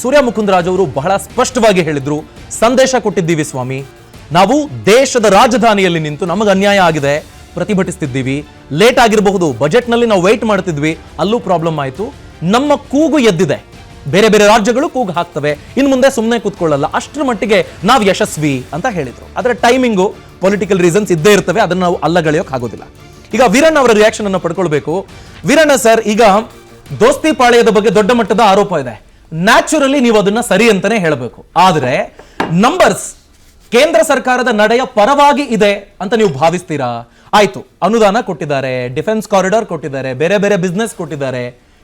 ಸೂರ್ಯ ಮುಕುಂದರಾಜ್ ಅವರು ಬಹಳ ಸ್ಪಷ್ಟವಾಗಿ ಹೇಳಿದ್ರು, ಸಂದೇಶ ಕೊಟ್ಟಿದ್ದೀವಿ ಸ್ವಾಮಿ, ನಾವು ದೇಶದ ರಾಜಧಾನಿಯಲ್ಲಿ ನಿಂತು ನಮಗೆ ಅನ್ಯಾಯ ಆಗಿದೆ, ಪ್ರತಿಭಟಿಸ್ತಿದ್ದೀವಿ, ಲೇಟ್ ಆಗಿರಬಹುದು, ಬಜೆಟ್ ನಲ್ಲಿ ನಾವು ವೇಟ್ ಮಾಡ್ತಿದ್ವಿ, ಅಲ್ಲೂ ಪ್ರಾಬ್ಲಮ್ ಆಯ್ತು, ನಮ್ಮ ಕೂಗು ಎದ್ದಿದೆ, ಬೇರೆ ಬೇರೆ ರಾಜ್ಯಗಳು ಕೂಗು ಹಾಕ್ತವೆ, ಇನ್ನು ಮುಂದೆ ಸುಮ್ಮನೆ ಕೂತ್ಕೊಳ್ಳಲ್ಲ, ಅಷ್ಟರ ಮಟ್ಟಿಗೆ ನಾವು ಯಶಸ್ವಿ ಅಂತ ಹೇಳಿದ್ರು. ಅದರ ಟೈಮಿಂಗು ಪೊಲಿಟಿಕಲ್ ರೀಸನ್ಸ್ ಇದ್ದೇ ಇರ್ತವೆ, ಅದನ್ನ ನಾವು ಅಲ್ಲಗಳೆಯೋಕೆ ಆಗೋದಿಲ್ಲ. ಈಗ ವೀರಣ್ಣ ಅವರ ರಿಯಾಕ್ಷನ್ ಅನ್ನು ಪಡ್ಕೊಳ್ಬೇಕು. ವೀರಣ್ಣ ಸರ್, ಈಗ ದೋಸ್ತಿ ಪಾಳ್ಯದ ಬಗ್ಗೆ ದೊಡ್ಡ ಮಟ್ಟದ ಆರೋಪ ಇದೆ, ನ್ಯಾಚುರಲಿ ನೀವು ಅದನ್ನ ಸರಿ ಅಂತಾನೆ ಹೇಳಬೇಕು, ಆದ್ರೆ ನಂಬರ್ಸ್ ಕೇಂದ್ರ ಸರ್ಕಾರದ ನಡೆಯ ಪರವಾಗಿ ಇದೆ ಅಂತ ನೀವು ಭಾವಿಸ್ತೀರಾ? ಆಯ್ತು, ಅನುದಾನ ಕೊಟ್ಟಿದ್ದಾರೆ, ಡಿಫೆನ್ಸ್ ಕಾರಿಡಾರ್ ಕೊಟ್ಟಿದ್ದಾರೆ, ಬೇರೆ ಬೇರೆ ಬಿಸ್ನೆಸ್ ಕೊಟ್ಟಿದ್ದಾರೆ,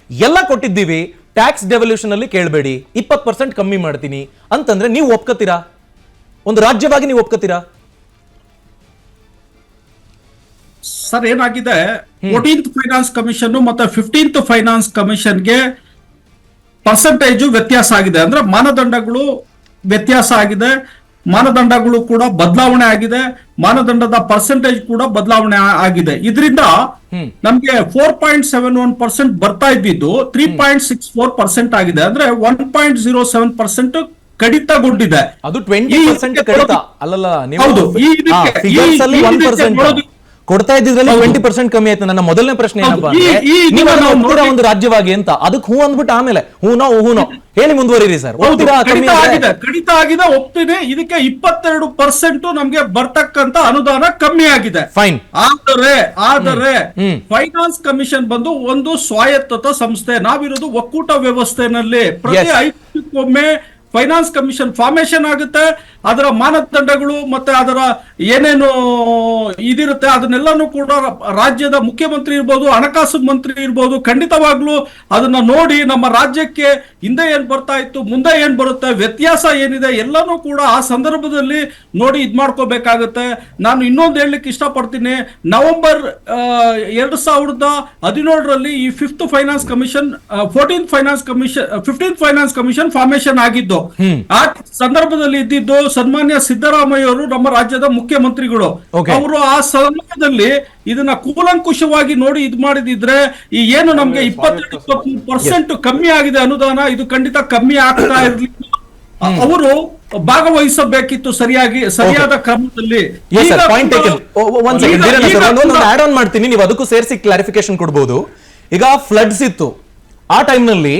ಎಲ್ಲ ಕೊಟ್ಟಿದ್ದೀವಿ, ಟ್ಯಾಕ್ಸ್ ಡೆವಲ್ಯೂಷನ್ ಅಲ್ಲಿ ಕೇಳಬೇಡಿ, 20% ಕಮ್ಮಿ ಮಾಡ್ತೀನಿ ಅಂತಂದ್ರೆ ನೀವು ಒಪ್ಕೋತೀರಾ? ಒಂದು ರಾಜ್ಯವಾಗಿ ನೀವು ಒಪ್ಕೋತೀರಾ? ಸರ್, ಏನಾಗಿದೆ, 14th ಫೈನಾನ್ಸ್ ಕಮಿಷನ್ ಮತ್ತೆ 15th ಫೈನಾನ್ಸ್ ಕಮಿಷನ್ಗೆ ಪರ್ಸೆಂಟೇಜ್ ವ್ಯತ್ಯಾಸ ಆಗಿದೆ. ಅಂದ್ರೆ ಮಾನದಂಡಗಳು ವ್ಯತ್ಯಾಸ ಆಗಿದೆ, ಮಾನದಂಡಗಳು ಕೂಡ ಬದಲಾವಣೆ ಆಗಿದೆ, ಮಾನದಂಡದ ಪರ್ಸೆಂಟೇಜ್ ಕೂಡ ಬದಲಾವಣೆ ಆಗಿದೆ. ಇದರಿಂದ ನಮ್ಗೆ 4.71% ಬರ್ತಾ ಇದ್ದಿದ್ದು 3.64% ಆಗಿದೆ. ಅಂದ್ರೆ 1.07% ಕಡಿತಗೊಂಡಿದೆ. ಅದು 20% ಕಡಿತ ಅಲ್ಲಲ್ಲ, ನೀವು ಕೊಡ್ತಾ ಇದ್ದಿದ್ರಲ್ಲಿ 20% ಕಮ್ಮಿ ಆಯ್ತು. ನನ್ನ ಮೊದಲನೇ ಪ್ರಶ್ನೆ ಏನಪ್ಪಾ ಅಂದ್ರೆ, ಒಂದು ರಾಜ್ಯವಾಗಿ ಅಂತ ಅದಕ್ಕೆ ಹೂ ಅಂದ್ಬಿಟ್ಟು ಆಮೇಲೆ ಹೂನೋ ಹೇಳಿ ಮುಂದುವರಿರಿ ಸರ್. ಕಡಿತ ಆಗಿದೆ, ಒಪ್ತೀನಿ. ಇದಕ್ಕೆ 22% ನಮ್ಗೆ ಬರ್ತಕ್ಕಂತ ಅನುದಾನ ಕಮ್ಮಿ ಆಗಿದೆ. ಫೈನ್. ಆದರೆ ಫೈನಾನ್ಸ್ ಕಮಿಷನ್ ಬಂದು ಒಂದು ಸ್ವಾಯತ್ತ ಸಂಸ್ಥೆ, ನಾವಿರೋದು ಒಕ್ಕೂಟ ವ್ಯವಸ್ಥೆನಲ್ಲಿ. ಪ್ರತಿ 5 ವರ್ಷಕ್ಕೊಮ್ಮೆ ಫೈನಾನ್ಸ್ ಕಮಿಷನ್ ಫಾರ್ಮೇಶನ್ ಆಗುತ್ತೆ. ಅದರ ಮಾನದಂಡಗಳು ಮತ್ತೆ ಅದರ ಏನೇನು ಇದಿರುತ್ತೆ ಅದನ್ನೆಲ್ಲಾನು ಕೂಡ ರಾಜ್ಯದ ಮುಖ್ಯಮಂತ್ರಿ ಇರ್ಬೋದು, ಹಣಕಾಸು ಮಂತ್ರಿ ಇರ್ಬೋದು, ಖಂಡಿತವಾಗ್ಲೂ ಅದನ್ನ ನೋಡಿ ನಮ್ಮ ರಾಜ್ಯಕ್ಕೆ ಹಿಂದೆ ಏನ್ ಬರ್ತಾ ಇತ್ತು, ಮುಂದೆ ಏನ್ ಬರುತ್ತೆ, ವ್ಯತ್ಯಾಸ ಏನಿದೆ ಎಲ್ಲಾನು ಕೂಡ ಆ ಸಂದರ್ಭದಲ್ಲಿ ನೋಡಿ ಇದ್ ಮಾಡ್ಕೋಬೇಕಾಗತ್ತೆ. ನಾನು ಇನ್ನೊಂದು ಹೇಳಲಿಕ್ಕೆ ಇಷ್ಟಪಡ್ತೀನಿ, ನವೆಂಬರ್ 2017ರಲ್ಲಿ ಈ 5th finance commission 14th finance commission 15th finance commission formation ಆಗಿದ್ದು. ಆ ಸಂದರ್ಭದಲ್ಲಿ ಇದ್ದಿದ್ದು ಸನ್ಮಾನ್ಯ ಸಿದ್ದರಾಮಯ್ಯ ಅವರು, ನಮ್ಮ ರಾಜ್ಯದ ಮುಖ್ಯಮಂತ್ರಿಗಳು. ಅವರು ಆ ಸಮಯದಲ್ಲಿ ಇದನ್ನ ಕೂಲಂಕುಷವಾಗಿ ನೋಡಿ ಇದ್ ಮಾಡಿದಿದ್ರೆ ಈ ಏನು ನಮ್ಗೆ 22% ಕಮ್ಮಿ ಆಗಿದೆ ಅನುದಾನ, ಇದು ಖಂಡಿತ ಕಮ್ಮಿ ಆಗ್ತಾ ಇರ್ಲಿಲ್ಲ. ಅವರು ಭಾಗವಹಿಸಬೇಕಿತ್ತು ಸರಿಯಾದ ಕ್ರಮದಲ್ಲಿ. ಆಡ್ ಆನ್ ಮಾಡ್ತೀನಿ, ನೀವು ಅದಕ್ಕೂ ಸೇರಿಸಿ ಕ್ಲಾರಿಫಿಕೇಶನ್ ಕೊಡಬಹುದು. ಈಗ ಫ್ಲಡ್ಸ್ ಇತ್ತು, ಆ ಟೈಮ್ ನಲ್ಲಿ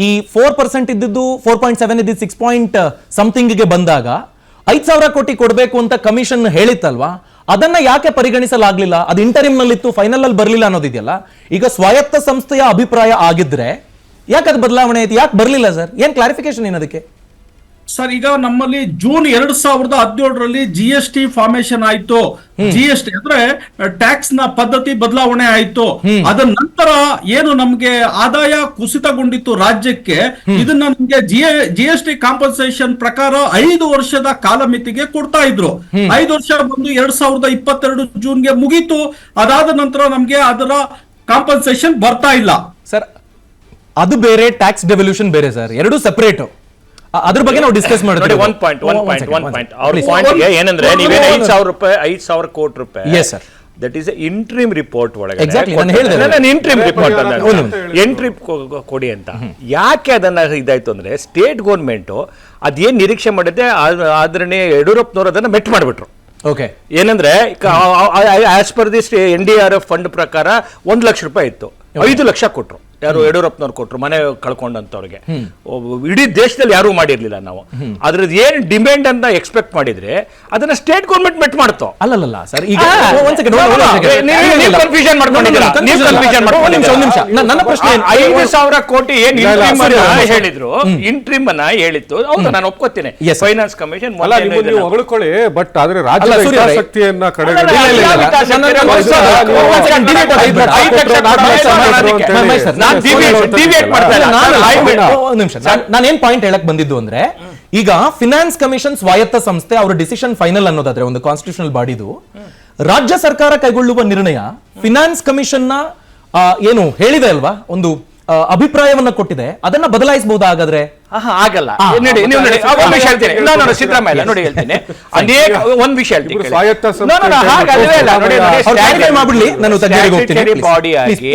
ಈ 4% ಇದ್ದಿದ್ದು 4.7 ಇದ್ದಿದ್ದು 6 something ಗೆ ಬಂದಾಗ 5,000 ಕೋಟಿ ಕೊಡಬೇಕು ಅಂತ ಕಮಿಷನ್ ಹೇಳಿತ್ತಲ್ವಾ, ಅದನ್ನ ಯಾಕೆ ಪರಿಗಣಿಸಲಾಗ್ಲಿಲ್ಲ? ಅದು ಇಂಟರಿಮ್ ನಲ್ಲಿತ್ತು, ಫೈನಲ್ ಅಲ್ಲಿ ಬರ್ಲಿಲ್ಲ ಅನ್ನೋದಿದೆಯಲ್ಲ. ಈಗ ಸ್ವಾಯತ್ತ ಸಂಸ್ಥೆಯ ಅಭಿಪ್ರಾಯ ಆಗಿದ್ರೆ ಯಾಕೆ ಅದು ಬದಲಾವಣೆ ಆಯ್ತು, ಯಾಕೆ ಬರ್ಲಿಲ್ಲ ಸರ್? ಏನ್ ಕ್ಲಾರಿಫಿಕೇಶನ್ ಏನದಕ್ಕೆ? ಸರ್, ಈಗ ನಮ್ಮಲ್ಲಿ ಜೂನ್ 2017ರಲ್ಲಿ GST ಫಾರ್ಮೇಶನ್ ಆಯ್ತು. GST ಅಂದ್ರೆ ಟ್ಯಾಕ್ಸ್ ನ ಪದ್ಧತಿ ಬದಲಾವಣೆ ಆಯ್ತು. ಅದ ನಂತರ ಏನು ನಮ್ಗೆ ಆದಾಯ ಕುಸಿತಗೊಂಡಿತ್ತು ರಾಜ್ಯಕ್ಕೆ, ಇದನ್ನ ನಮ್ಗೆ GST ಕಾಂಪನ್ಸೇಷನ್ ಪ್ರಕಾರ 5 ವರ್ಷದ ಕಾಲಮಿತಿಗೆ ಕೊಡ್ತಾ ಇದ್ರು. 5 ವರ್ಷ ಬಂದು 2022 ಜೂನ್ಗೆ ಮುಗೀತು. ಅದಾದ ನಂತರ ನಮ್ಗೆ ಅದರ ಕಾಂಪನ್ಸೇಷನ್ ಬರ್ತಾ ಇಲ್ಲ ಸರ್. ಅದು ಬೇರೆ, ಟ್ಯಾಕ್ಸ್ ಡೆವಲ್ಯೂಷನ್ ಬೇರೆ ಸರ್, ಎರಡು ಸೆಪರೇಟ್. ಅದ್ರ ಬಗ್ಗೆ ನಾವು ಡಿಸ್ಕಸ್ ಮಾಡ್ತೀವಿ. ಒನ್ ಪಾಯಿಂಟ್ ಅವ್ರ ಪಾಯಿಂಟ್ಗೆ ಏನಂದ್ರೆ, ನೀವೇನು 5,000 ಕೋಟಿ ರೂಪಾಯಿ, yes sir, that is interim report ಒಳಗೆ ಇಂಟ್ರಿಮ್ ರಿಪೋರ್ಟ್ ಎಂಟ್ರಿಮ್ ಕೊಡಿ ಅಂತ. ಯಾಕೆ ಅದನ್ನ ಇದಾಯ್ತು ಅಂದ್ರೆ, ಸ್ಟೇಟ್ ಗೌರ್ಮೆಂಟ್ ಅದೇನ್ ನಿರೀಕ್ಷೆ ಮಾಡಿದೆ ಆದರಣೀಯ ಯಡಿಯೂರಪ್ಪನವರು ಅದನ್ನ ಮೆಟ್ ಮಾಡಿಬಿಟ್ರು. ಓಕೆ, ಏನಂದ್ರೆ as per this NDRF fund ಪ್ರಕಾರ 1 ಲಕ್ಷ ರೂಪಾಯಿ ಇತ್ತು, 5 ಲಕ್ಷ ಕೊಟ್ರು. ಯಾರು ಯಡಿಯೂರಪ್ಪನವ್ರು ಕೊಟ್ರು, ಮನೆ ಕಳ್ಕೊಂಡಂತವ್ರಿಗೆ. ಇಡೀ ದೇಶದಲ್ಲಿ ಯಾರು ಮಾಡಿರ್ಲಿಲ್ಲ ನಾವು. ಅದ್ರದ್ದು ಏನ್ ಡಿಮ್ಯಾಂಡ್ ಅಂತ ಎಕ್ಸ್ಪೆಕ್ಟ್ ಮಾಡಿದ್ರೆ ಅದನ್ನ ಸ್ಟೇಟ್ ಗೌರ್ಮೆಂಟ್ ಮೆಟ್ ಮಾಡ್ತು. ಅಲ್ಲಲ್ಲ ಸರ್, ಈಗ ಕನ್ಫ್ಯೂಷನ್ ಮಾಡ್ಕೊಂಡಿದ್ದೀರಾ. ನನ್ನ ಪ್ರಶ್ನೆ, 5,000 ಕೋಟಿ ಏನ್ ಹೇಳಿದ್ರು, ಇಂಟ್ರಿಮ್ ಅನ್ನ ಹೇಳಿತ್ತು. ಹೌದು, ನಾನು ಒಪ್ಕೋತೀನಿ. ಫೈನಾನ್ಸ್ ಕಮಿಷನ್ ಹೊಗಳ್ಕೊಳ್ಳಿ, ಬಟ್ ಆದ್ರೆ ರಾಜ್ಯದ ಹಿತಾಸಕ್ತಿಯನ್ನ ನಾನೇನ್ ಪಾಯಿಂಟ್ ಹೇಳಕ್ ಬಂದಿದ್ದು ಅಂದ್ರೆ, ಈಗ ಫಿನಾನ್ಸ್ ಕಮಿಷನ್ ಸ್ವಾಯತ್ತ ಸಂಸ್ಥೆ, ಅವರ ಡಿಸಿಷನ್ ಫೈನಲ್ ಅನ್ನೋದಾದ್ರೆ ಒಂದು ಕಾನ್ಸ್ಟಿಟ್ಯೂಷನಲ್ ಬಾಡಿದು, ರಾಜ್ಯ ಸರ್ಕಾರ ಕೈಗೊಳ್ಳುವ ನಿರ್ಣಯ ಫಿನಾನ್ಸ್ ಕಮಿಷನ್ ನ ಏನು ಹೇಳಿದೆ ಅಲ್ವಾ, ಒಂದು ಅಭಿಪ್ರಾಯವನ್ನ ಕೊಟ್ಟಿದೆ, ಅದನ್ನ ಬದಲಾಯಿಸಬಹುದಾ ಹಾಗಾದ್ರೆ? ಆಗಲ್ಲ. ನೋಡಿ ನೀವು ನೋಡಿ ಒಂದು ವಿಷಯ ಹೇಳ್ತೀನಿ, ನಾನು ಸಿದ್ದರಾಮಯ್ಯ ನೋಡಿ ಹೇಳ್ತೀನಿ, ಅನೇಕ ಒಂದು ವಿಷಯ ಹೇಳ್ತೀನಿ, ಬಾಡಿ ಆಗಿ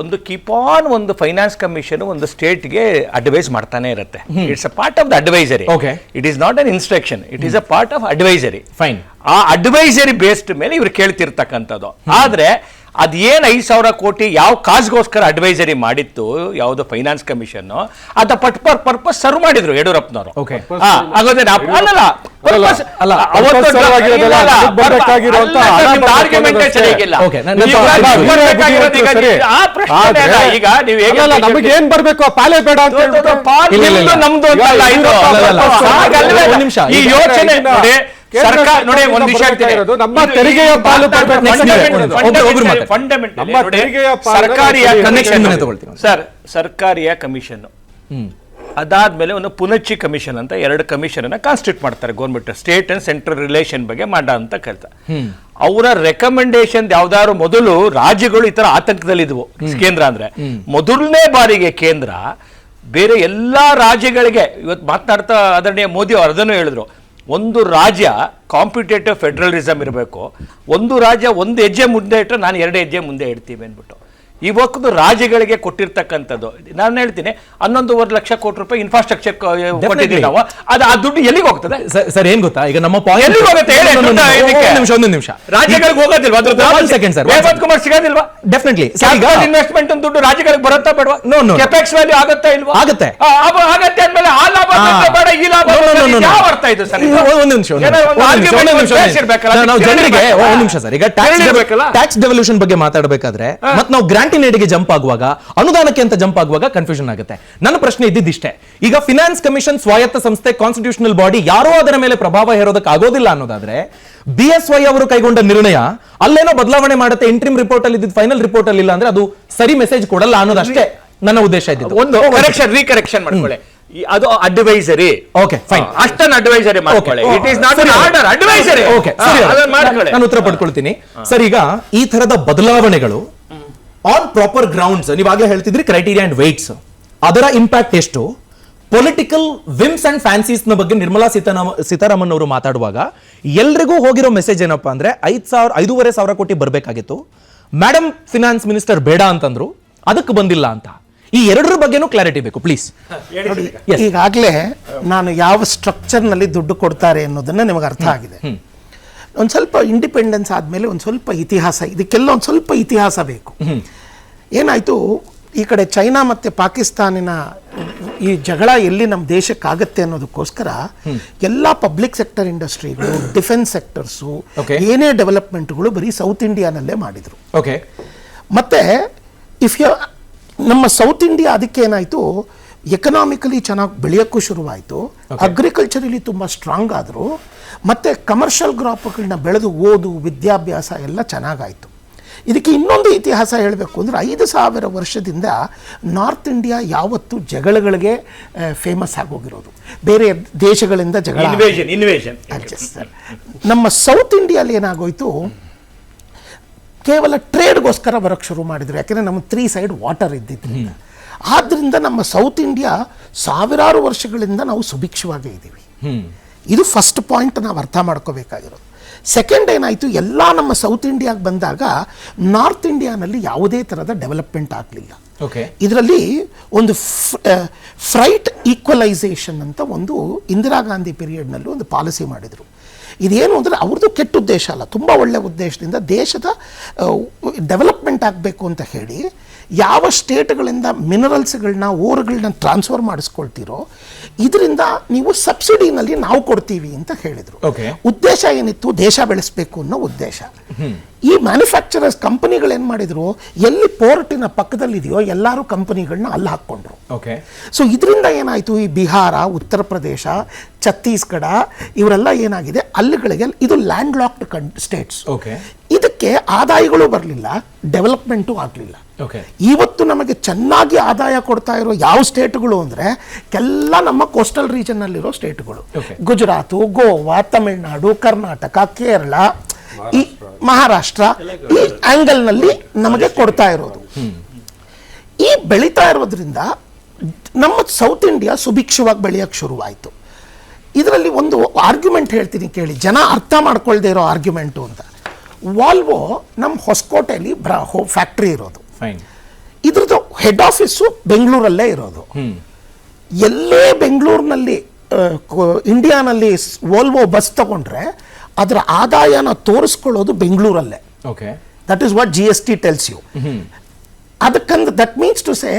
ಒಂದು ಕೀಪ್ ಆನ್ ಒಂದು ಫೈನಾನ್ಸ್ ಕಮಿಷನ್ ಒಂದು ಸ್ಟೇಟ್ಗೆ ಅಡ್ವೈಸ್ ಮಾಡ್ತಾನೆ ಇರುತ್ತೆ. It's a part of the advisory. It is not an instruction, it is a part of advisory. Fine. ಆ ಅಡ್ವೈಸರಿ ಬೇಸ್ಡ್ ಮೇಲೆ ಇವ್ರು ಕೇಳ್ತಿರ್ತಕ್ಕಂಥದ್ದು. ಆದ್ರೆ ಅದೇನ್ 5,000 ಕೋಟಿ ಯಾವ ಕಾಸ್ಗೋಸ್ಕರ ಅಡ್ವೈಸರಿ ಮಾಡಿತ್ತು ಯಾವ್ದು ಫೈನಾನ್ಸ್ ಕಮಿಷನ್, ಅದ ಪರ್ಪಸ್ ಸರ್ವ್ ಮಾಡಿದ್ರು ಯಡಿಯೂರಪ್ಪನವರು. ನಮಗೇನ್ ಬರ್ಬೇಕು ಪಾಲೆ ಬೇಡ ನಮ್ದು ಈ ಯೋಚನೆ ಸರ್ಕಾರ ನೋಡಿ ಒಂದು ವಿಷಯ ನಮ್ಮ ತೆರಿಗೆಯ ಪಾಲು ಸರ್ಕಾರಿಯ ಕಮಿಷನ್ ಅದಾದ್ಮೇಲೆ ಒಂದು ಪುನಚ್ಚಿ ಕಮಿಷನ್ ಅಂತ 2 ಕಮಿಷನ್ ಅನ್ನ ಕಾನ್ಸ್ಟಿಟ್ಯೂಟ್ ಮಾಡ್ತಾರೆ government, state and central relation ಬಗ್ಗೆ ಅಂತ ಕೆಲಸ. ಅವರ ರೆಕಮೆಂಡೇಶನ್ ಯಾವ್ದಾದ್ರು ಮೊದಲು ರಾಜ್ಯಗಳು ಈ ತರ ಆತಂಕದಲ್ಲಿದ್ವು. ಕೇಂದ್ರ ಅಂದ್ರೆ ಮೊದಲನೇ ಬಾರಿಗೆ ಕೇಂದ್ರ ಬೇರೆ ಎಲ್ಲಾ ರಾಜ್ಯಗಳಿಗೆ ಇವತ್ತು ಮಾತನಾಡ್ತಾ ಆದರಣೀಯ ಮೋದಿ ಅವರು ಅದನ್ನು ಹೇಳಿದ್ರು, ಒಂದು ರಾಜ್ಯ ಕಾಂಪಿಟೇಟಿವ್ ಫೆಡರಲಿಸಮ್ ಇರಬೇಕು, ಒಂದು ರಾಜ್ಯ ಒಂದು ಹೆಜ್ಜೆ ಮುಂದೆ ಇಟ್ಟರೆ ನಾನು 2 ಹೆಜ್ಜೆ ಮುಂದೆ ಇಡ್ತೀವಿ ಅಂದ್ಬಿಟ್ಟು ಇವತ್ತು ರಾಜ್ಯಗಳಿಗೆ ಕೊಟ್ಟಿರ್ತಕ್ಕಂಥದ್ದು. ನಾನು ಹೇಳ್ತೀನಿ 11.5 ಲಕ್ಷ ಕೋಟಿ ರೂಪಾಯಿ ಇನ್ಫ್ರಾಸ್ಟ್ರಕ್ಚರ್ ಕೊಟ್ಟಿದ್ದೀವಿ ನಾವು. ಅದು ಆ ದುಡ್ಡು ಎಲ್ಲಿಗೆ ಹೋಗ್ತದೆ ಸರ್? ಏನ್ ಗೊತ್ತಾ, ಈಗ ನಮ್ಮ ಎಲ್ಲಿಗೆ ಹೋಗುತ್ತೆ ಹೇಳಿ? ಒಂದು ನಿಮಿಷ ರಾಜ್ಯಗಳಿಗೆ ಹೋಗೋದಿಲ್ವಾ? ರೇವಂತ್ ಕುಮಾರ್ ಸಿಗೋದಿಲ್ವಾ? ಡೆಫಿನೆಟ್ಲಿ ಇನ್ವೆಸ್ಟ್ಮೆಂಟ್ ದುಡ್ಡು ರಾಜ್ಯಗಳಿಗೆ ಬರುತ್ತಾ ಬೇಡವಾ? ಕೆಪೆಕ್ಸ್ ವ್ಯಾಲ್ಯೂ ಆಗುತ್ತಾ ಇಲ್ವಾ? ಆಗುತ್ತೆ. ಆಗತ್ತೆ ಅಂದ್ಮೇಲೆ ಆ ಲಾಭ ಬೇಡ ಈ ಲಾಭ ಯಾವ ಅರ್ಥ ಇದು ಸರ್? ಒಂದು ನಿಮಿಷ ನಾವು ಜನರಿಗೆ ಒಂದು ನಿಮಿಷ ಸರ್, ಈಗ ಟ್ಯಾಕ್ಸ್ ಡೆವಲ್ಯೂಷನ್ ಬಗ್ಗೆ ಮಾತಾಡಬೇಕಾದ್ರೆ ಮತ್ತೆ ನಾವು ಗ್ರಾಂಟ್ ಗೆ ಜಂಪ್ ಆಗುವಾಗ, ಅನುದಾನಕ್ಕೆ ಅಂತ ಜಂಪ್ ಆಗುವಾಗ ಕನ್ಫ್ಯೂಷನ್ ಆಗುತ್ತೆ. ನನ್ನ ಪ್ರಶ್ನೆ ಇದ್ದಿಷ್ಟೇ, ಈಗ ಫಿನಾನ್ಸ್ ಕಮಿಷನ್ ಸ್ವಾಯತ್ತ ಸಂಸ್ಥೆ, ಕಾನ್ಸ್ಟಿಟ್ಯೂಷನಲ್ ಬಾಡಿ, ಯಾರೋ ಅದರ ಮೇಲೆ ಪ್ರಭಾವ ಹೇರೋದಕ್ಕೆ ಆಗೋದಿಲ್ಲ ಅನ್ನೋದಾದ್ರೆ BSY ಅವರು ಕೈಗೊಂಡ ನಿರ್ಣಯ ಅಲ್ಲೇನೋ ಬದಲಾವಣೆ ಮಾಡುತ್ತೆ, ಇಂಟ್ರಿಮ್ ರಿಪೋರ್ಟ್ ಅಲ್ಲಿ ಇದ್ದಿದ್ದು ಫೈನಲ್ ರಿಪೋರ್ಟ್ ಅಲ್ಲಿ ಇಲ್ಲ ಅಂದ್ರೆ ಅದು ಸರಿ ಮೆಸೇಜ್ ಕೊಡಲ್ಲ ಅನ್ನೋದಷ್ಟೇ ನನ್ನ ಉದ್ದೇಶ ಇದ್ದಿದ್ದು. ಒಂದು ರೀಕರೆಕ್ಷನ್ ಮಾಡ್ಕೊಳ್ಳಿ, ಅದು ಅಡ್ವೈಸರಿ. ಓಕೆ ಫೈನ್, ಅಷ್ಟನ್ನ ಅಡ್ವೈಸರಿ ಮಾಡ್ಕೊಳ್ಳಿ. It is not an order, advisory. Okay, ನಾನು ಉತ್ತರ ಪಡ್ಕೊಳ್ತೀನಿ ಸರ್. ಈಗ ಈ ತರದ ಬದಲಾವಣೆಗಳು ಆನ್ ಪ್ರಾಪರ್ ಗ್ರೌಂಡ್ಸ್, ನೀವಾಗಲೇ ಹೇಳ್ತಿದ್ರಿ ಕ್ರೈಟೀರಿಯಾ ಅಂಡ್ ವೇಟ್ಸ್, ಅದರ ಇಂಪ್ಯಾಕ್ಟ್ ಎಷ್ಟು? ಪೊಲಿಟಿಕಲ್ ವಿಮ್ಸ್ ಅಂಡ್ ಫ್ಯಾನ್ಸೀಸ್ ನ ಬಗ್ಗೆ ನಿರ್ಮಲಾ ಸೀತಾರಾಮನ್ ಅವರು ಮಾತಾಡುವಾಗ ಎಲ್ರಿಗೂ ಹೋಗಿರೋ ಮೆಸೇಜ್ ಏನಪ್ಪಾ ಅಂದ್ರೆ 5,500 ಕೋಟಿ ಬರಬೇಕಾಗಿತ್ತು, ಮೇಡಮ್ ಫಿನಾನ್ಸ್ ಮಿನಿಸ್ಟರ್ ಬೇಡ ಅಂತಂದ್ರು, ಅದಕ್ಕೆ ಬಂದಿಲ್ಲ ಅಂತ. ಈ ಎರಡರ ಬಗ್ಗೆನೂ ಕ್ಲಾರಿಟಿ ಬೇಕು ಪ್ಲೀಸ್. ಈಗಾಗಲೇ ನಾನು ಯಾವ ಸ್ಟ್ರಕ್ಚರ್ ನಲ್ಲಿ ದುಡ್ಡು ಕೊಡ್ತಾರೆ ಅನ್ನೋದನ್ನ ನಿಮಗೆ ಅರ್ಥ ಆಗಿದೆ. ಒಂದು ಸ್ವಲ್ಪ ಇಂಡಿಪೆಂಡೆನ್ಸ್ ಆದಮೇಲೆ ಒಂದು ಸ್ವಲ್ಪ ಇತಿಹಾಸ, ಇದಕ್ಕೆಲ್ಲ ಒಂದು ಸ್ವಲ್ಪ ಇತಿಹಾಸ ಬೇಕು. ಏನಾಯಿತು, ಈ ಕಡೆ ಚೈನಾ ಮತ್ತು ಪಾಕಿಸ್ತಾನಿನ ಈ ಜಗಳ ಎಲ್ಲಿ ನಮ್ಮ ದೇಶಕ್ಕಾಗತ್ತೆ ಅನ್ನೋದಕ್ಕೋಸ್ಕರ ಎಲ್ಲ ಪಬ್ಲಿಕ್ ಸೆಕ್ಟರ್ ಇಂಡಸ್ಟ್ರಿಗಳು, ಡಿಫೆನ್ಸ್ ಸೆಕ್ಟರ್ಸು, ಏನೇ ಡೆವಲಪ್ಮೆಂಟ್ಗಳು ಬರೀ ಸೌತ್ ಇಂಡಿಯಾನಲ್ಲೇ ಮಾಡಿದರು. ಮತ್ತು ನಮ್ಮ ಸೌತ್ ಇಂಡಿಯಾ ಅದಕ್ಕೆ ಏನಾಯಿತು, ಎಕನಾಮಿಕಲಿ ಚೆನ್ನಾಗಿ ಬೆಳೆಯೋಕ್ಕೂ ಶುರುವಾಯಿತು, ಅಗ್ರಿಕಲ್ಚರಲ್ಲಿ ತುಂಬ ಸ್ಟ್ರಾಂಗ್ ಆದರು, ಮತ್ತು ಕಮರ್ಷಿಯಲ್ ಕ್ರಾಪ್ಗಳನ್ನ ಬೆಳೆದು ಓದು ವಿದ್ಯಾಭ್ಯಾಸ ಎಲ್ಲ ಚೆನ್ನಾಗಾಯಿತು. ಇದಕ್ಕೆ ಇನ್ನೊಂದು ಇತಿಹಾಸ ಹೇಳಬೇಕು ಅಂದರೆ 5,000 ವರ್ಷದಿಂದ ನಾರ್ತ್ ಇಂಡಿಯಾ ಯಾವತ್ತೂ ಜಗಳಗಳಿಗೆ ಫೇಮಸ್ ಆಗೋಗಿರೋದು, ಬೇರೆ ದೇಶಗಳಿಂದ ಜಗಳ. ನಮ್ಮ ಸೌತ್ ಇಂಡಿಯಾದಲ್ಲಿ ಏನಾಗೋಯ್ತು, ಕೇವಲ ಟ್ರೇಡ್ಗೋಸ್ಕರ ಬರೋಕ್ಕೆ ಶುರು ಮಾಡಿದ್ರು, ಯಾಕೆಂದರೆ ನಮ್ಮ 3 ಸೈಡ್ ವಾಟರ್ ಇದ್ದಿದ್ದರಿಂದ. ಆದ್ದರಿಂದ ನಮ್ಮ ಸೌತ್ ಇಂಡಿಯಾ ಸಾವಿರಾರು ವರ್ಷಗಳಿಂದ ನಾವು ಸುಭಿಕ್ಷವಾಗೇ ಇದ್ದೀವಿ. ಇದು ಫಸ್ಟ್ ಪಾಯಿಂಟ್ ನಾವು ಅರ್ಥ ಮಾಡ್ಕೋಬೇಕಾಗಿರೋದು. ಸೆಕೆಂಡ್ ಏನಾಯಿತು, ಎಲ್ಲ ನಮ್ಮ ಸೌತ್ ಇಂಡಿಯಾಗೆ ಬಂದಾಗ ನಾರ್ತ್ ಇಂಡಿಯಾನಲ್ಲಿ ಯಾವುದೇ ಥರದ ಡೆವಲಪ್ಮೆಂಟ್ ಆಗಲಿಲ್ಲ. ಇದರಲ್ಲಿ ಒಂದು ಫ್ರೈಟ್ ಈಕ್ವಲೈಸೇಷನ್ ಅಂತ ಒಂದು ಇಂದಿರಾ ಗಾಂಧಿ ಪೀರಿಯಡ್ನಲ್ಲಿ ಒಂದು ಪಾಲಿಸಿ ಮಾಡಿದರು. ಇದೇನು ಅಂದರೆ ಅವ್ರದ್ದು ಕೆಟ್ಟ ಉದ್ದೇಶ ಅಲ್ಲ, ತುಂಬ ಒಳ್ಳೆಯ ಉದ್ದೇಶದಿಂದ ದೇಶದ ಡೆವಲಪ್ಮೆಂಟ್ ಆಗಬೇಕು ಅಂತ ಹೇಳಿ ಯಾವ ಸ್ಟೇಟ್ಗಳಿಂದ ಮಿನರಲ್ಸ್ಗಳನ್ನ ಓರ್ಗಳನ್ನ ಟ್ರಾನ್ಸ್ಫರ್ ಮಾಡಿಸ್ಕೊಳ್ತೀರೋ ಇದರಿಂದ ನೀವು ಸಬ್ಸಿಡಿನಲ್ಲಿ ನಾವು ಕೊಡ್ತೀವಿ ಅಂತ ಹೇಳಿದರು. ಉದ್ದೇಶ ಏನಿತ್ತು, ದೇಶ ಬೆಳೆಸಬೇಕು ಅನ್ನೋ ಉದ್ದೇಶ. ಈ ಮ್ಯಾನುಫ್ಯಾಕ್ಚರರ್ಸ್ ಕಂಪನಿಗಳು ಏನು ಮಾಡಿದ್ರು, ಎಲ್ಲಿ ಪೋರ್ಟಿನ ಪಕ್ಕದಲ್ಲಿದೆಯೋ ಎಲ್ಲರೂ ಕಂಪನಿಗಳನ್ನ ಅಲ್ಲಿ ಹಾಕ್ಕೊಂಡ್ರು. ಸೊ ಇದರಿಂದ ಏನಾಯಿತು, ಈ ಬಿಹಾರ, ಉತ್ತರ ಪ್ರದೇಶ, ಛತ್ತೀಸ್ಗಢ ಇವರೆಲ್ಲ ಏನಾಗಿದೆ ಅಲ್ಲಿಗಳಿಗೆ, ಇದು ಲ್ಯಾಂಡ್ ಲಾಕ್ಡ್ ಸ್ಟೇಟ್ಸ್. ಇದಕ್ಕೆ ಆದಾಯಗಳು ಬರಲಿಲ್ಲ, ಡೆವಲಪ್ಮೆಂಟು ಆಗಲಿಲ್ಲ. ಇವತ್ತು ನಮಗೆ ಚೆನ್ನಾಗಿ ಆದಾಯ ಕೊಡ್ತಾ ಇರೋ ಯಾವ ಸ್ಟೇಟ್ಗಳು ಅಂದರೆ ಎಲ್ಲ ನಮ್ಮ ಕೋಸ್ಟಲ್ ರೀಜನ್ನಲ್ಲಿರೋ ಸ್ಟೇಟ್ಗಳು, ಗುಜರಾತು, ಗೋವಾ, ತಮಿಳುನಾಡು, ಕರ್ನಾಟಕ, ಕೇರಳ, ಈ ಮಹಾರಾಷ್ಟ್ರ, ಈ ಆಂಗಲ್ನಲ್ಲಿ ನಮಗೆ ಕೊಡ್ತಾ ಇರೋದು. ಈ ಬೆಳೀತಾ ಇರೋದ್ರಿಂದ ನಮ್ಮ ಸೌತ್ ಇಂಡಿಯಾ ಸುಭಿಕ್ಷವಾಗಿ ಬೆಳೆಯೋಕ್ಕೆ ಶುರುವಾಯಿತು. ಇದರಲ್ಲಿ ಒಂದು ಆರ್ಗ್ಯುಮೆಂಟ್ ಹೇಳ್ತೀನಿ ಕೇಳಿ, ಜನ ಅರ್ಥ ಮಾಡ್ಕೊಳ್ದೇ ಇರೋ ಆರ್ಗ್ಯುಮೆಂಟು ಅಂತ. ವಾಲ್ವೋ ನಮ್ಮ ಹೊಸಕೋಟೆಯಲ್ಲಿ ಫ್ಯಾಕ್ಟ್ರಿ ಇರೋದು, ಇದ್ರದ್ದು ಹೆಡ್ ಆಫೀಸು ಬೆಂಗಳೂರಲ್ಲೇ ಇರೋದು. ಎಲ್ಲೇ ಬೆಂಗಳೂರಿನಲ್ಲಿ ಇಂಡಿಯಾನಲ್ಲಿ ವೋಲ್ವೋ ಬಸ್ ತಗೊಂಡ್ರೆ ಅದರ ಆದಾಯನ ತೋರಿಸ್ಕೊಳ್ಳೋದು ಬೆಂಗಳೂರಲ್ಲೇ. That is what GST tells you. ಅದಕ್ಕಂದ್ರೆ ದಟ್ ಮೀನ್ಸ್ ಟು ಸೇ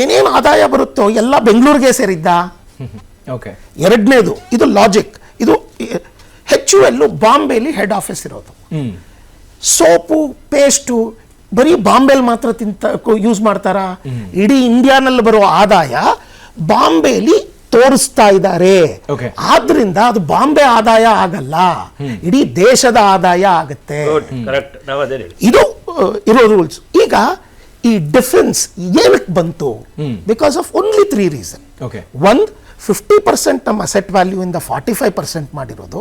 ಏನೇನು ಆದಾಯ ಬರುತ್ತೋ ಎಲ್ಲ ಬೆಂಗಳೂರಿಗೆ ಸೇರಿದ್ದ. ಎರಡನೇದು, ಇದು ಲಾಜಿಕ್. ಇದು ಹೆಚ್ಚು ಎಲ್ಲೂ ಬಾಂಬೆಲಿ ಹೆಡ್ ಆಫೀಸ್ ಇರೋದು. ಸೋಪು ಪೇಸ್ಟು ಬರೀ ಬಾಂಬೆಲಿ ಮಾತ್ರ ಯೂಸ್ ಮಾಡ್ತಾರಾ? ಇಡೀ ಇಂಡಿಯಾನಲ್ಲಿ ಬರುವ ಆದಾಯ ಬಾಂಬೆಲಿ ತೋರಿಸ್ತಾ ಇದ್ದಾರೆ. ಆದ್ರಿಂದ ಅದು ಬಾಂಬೆ ಆದಾಯ ಆಗಲ್ಲ, ಇಡೀ ದೇಶದ ಆದಾಯ ಆಗುತ್ತೆ. ಇದು ಇರೋ ರೂಲ್ಸ್. ಈಗ ಈ ಡಿಫರೆನ್ಸ್ ಏನಕ್ಕೆ ಬಂತು? Because of only 3 reason. ಒಂದು, 50% ನಮ್ಮ ಅಸೆಟ್ ವ್ಯಾಲ್ಯೂ ಇಂದ 45% ಮಾಡಿರೋದು.